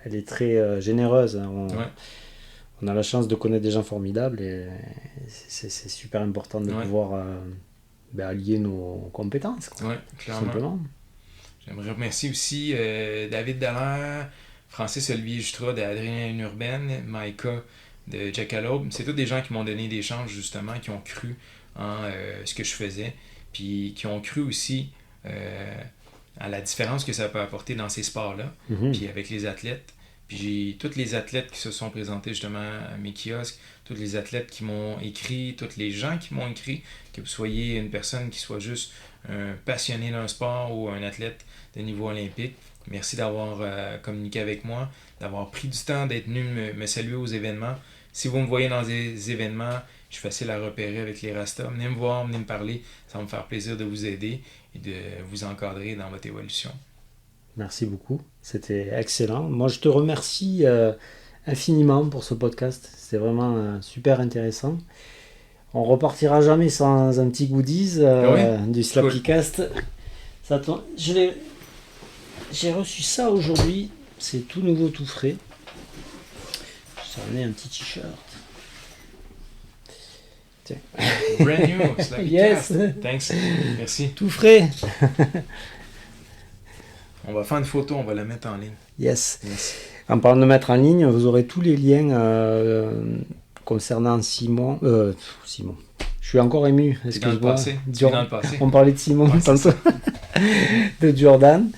elle est très généreuse. Hein. ouais, On a la chance de connaître des gens formidables et c'est super important de Ouais. pouvoir allier nos compétences, quoi, ouais, tout clairement. simplement. J'aimerais remercier aussi David Dallaire, Francis Olivier Jutra d'Adrien Urbaine, Maïka de Jackalope. C'est tous des gens qui m'ont donné des chances, justement, qui ont cru en ce que je faisais, puis qui ont cru aussi à la différence que ça peut apporter dans ces sports-là, Mhm. puis avec les athlètes. Puis j'ai tous les athlètes qui se sont présentés justement à mes kiosques, tous les athlètes qui m'ont écrit, tous les gens qui m'ont écrit, que vous soyez une personne qui soit juste un passionné d'un sport ou un athlète de niveau olympique. Merci d'avoir communiqué avec moi, d'avoir pris du temps d'être venu me saluer aux événements. Si vous me voyez dans des événements, je suis facile à repérer avec les Rastas. Venez me voir, venez me parler. Ça va me faire plaisir de vous aider et de vous encadrer dans votre évolution. Merci beaucoup, c'était excellent. Moi, je te remercie infiniment pour ce podcast. C'était vraiment super intéressant. On repartira jamais sans un petit goodies du Slappycast. Ça j'ai reçu ça aujourd'hui. C'est tout nouveau, tout frais. Ça en est un petit t-shirt. Tiens. Brand new, Slappycast. Yes. Thanks. Merci. Tout frais. On va faire une photo, on va la mettre en ligne. Yes. En parlant de mettre en ligne, vous aurez tous les liens concernant Simon. Simon. Je suis encore ému. Dans le passé. Dans le passé. On parlait de Simon tantôt. De Jordan.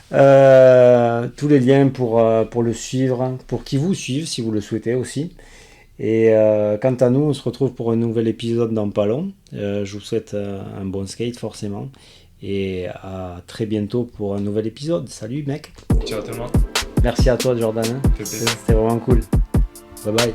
Tous les liens pour le suivre, pour qu'il vous suive si vous le souhaitez aussi. Et quant à nous, on se retrouve pour un nouvel épisode dans pas long. Je vous souhaite un bon skate forcément. Et à très bientôt pour un nouvel épisode. Salut mec. Ciao tout le monde. Merci à toi Jordan. C'était vraiment cool. Bye bye.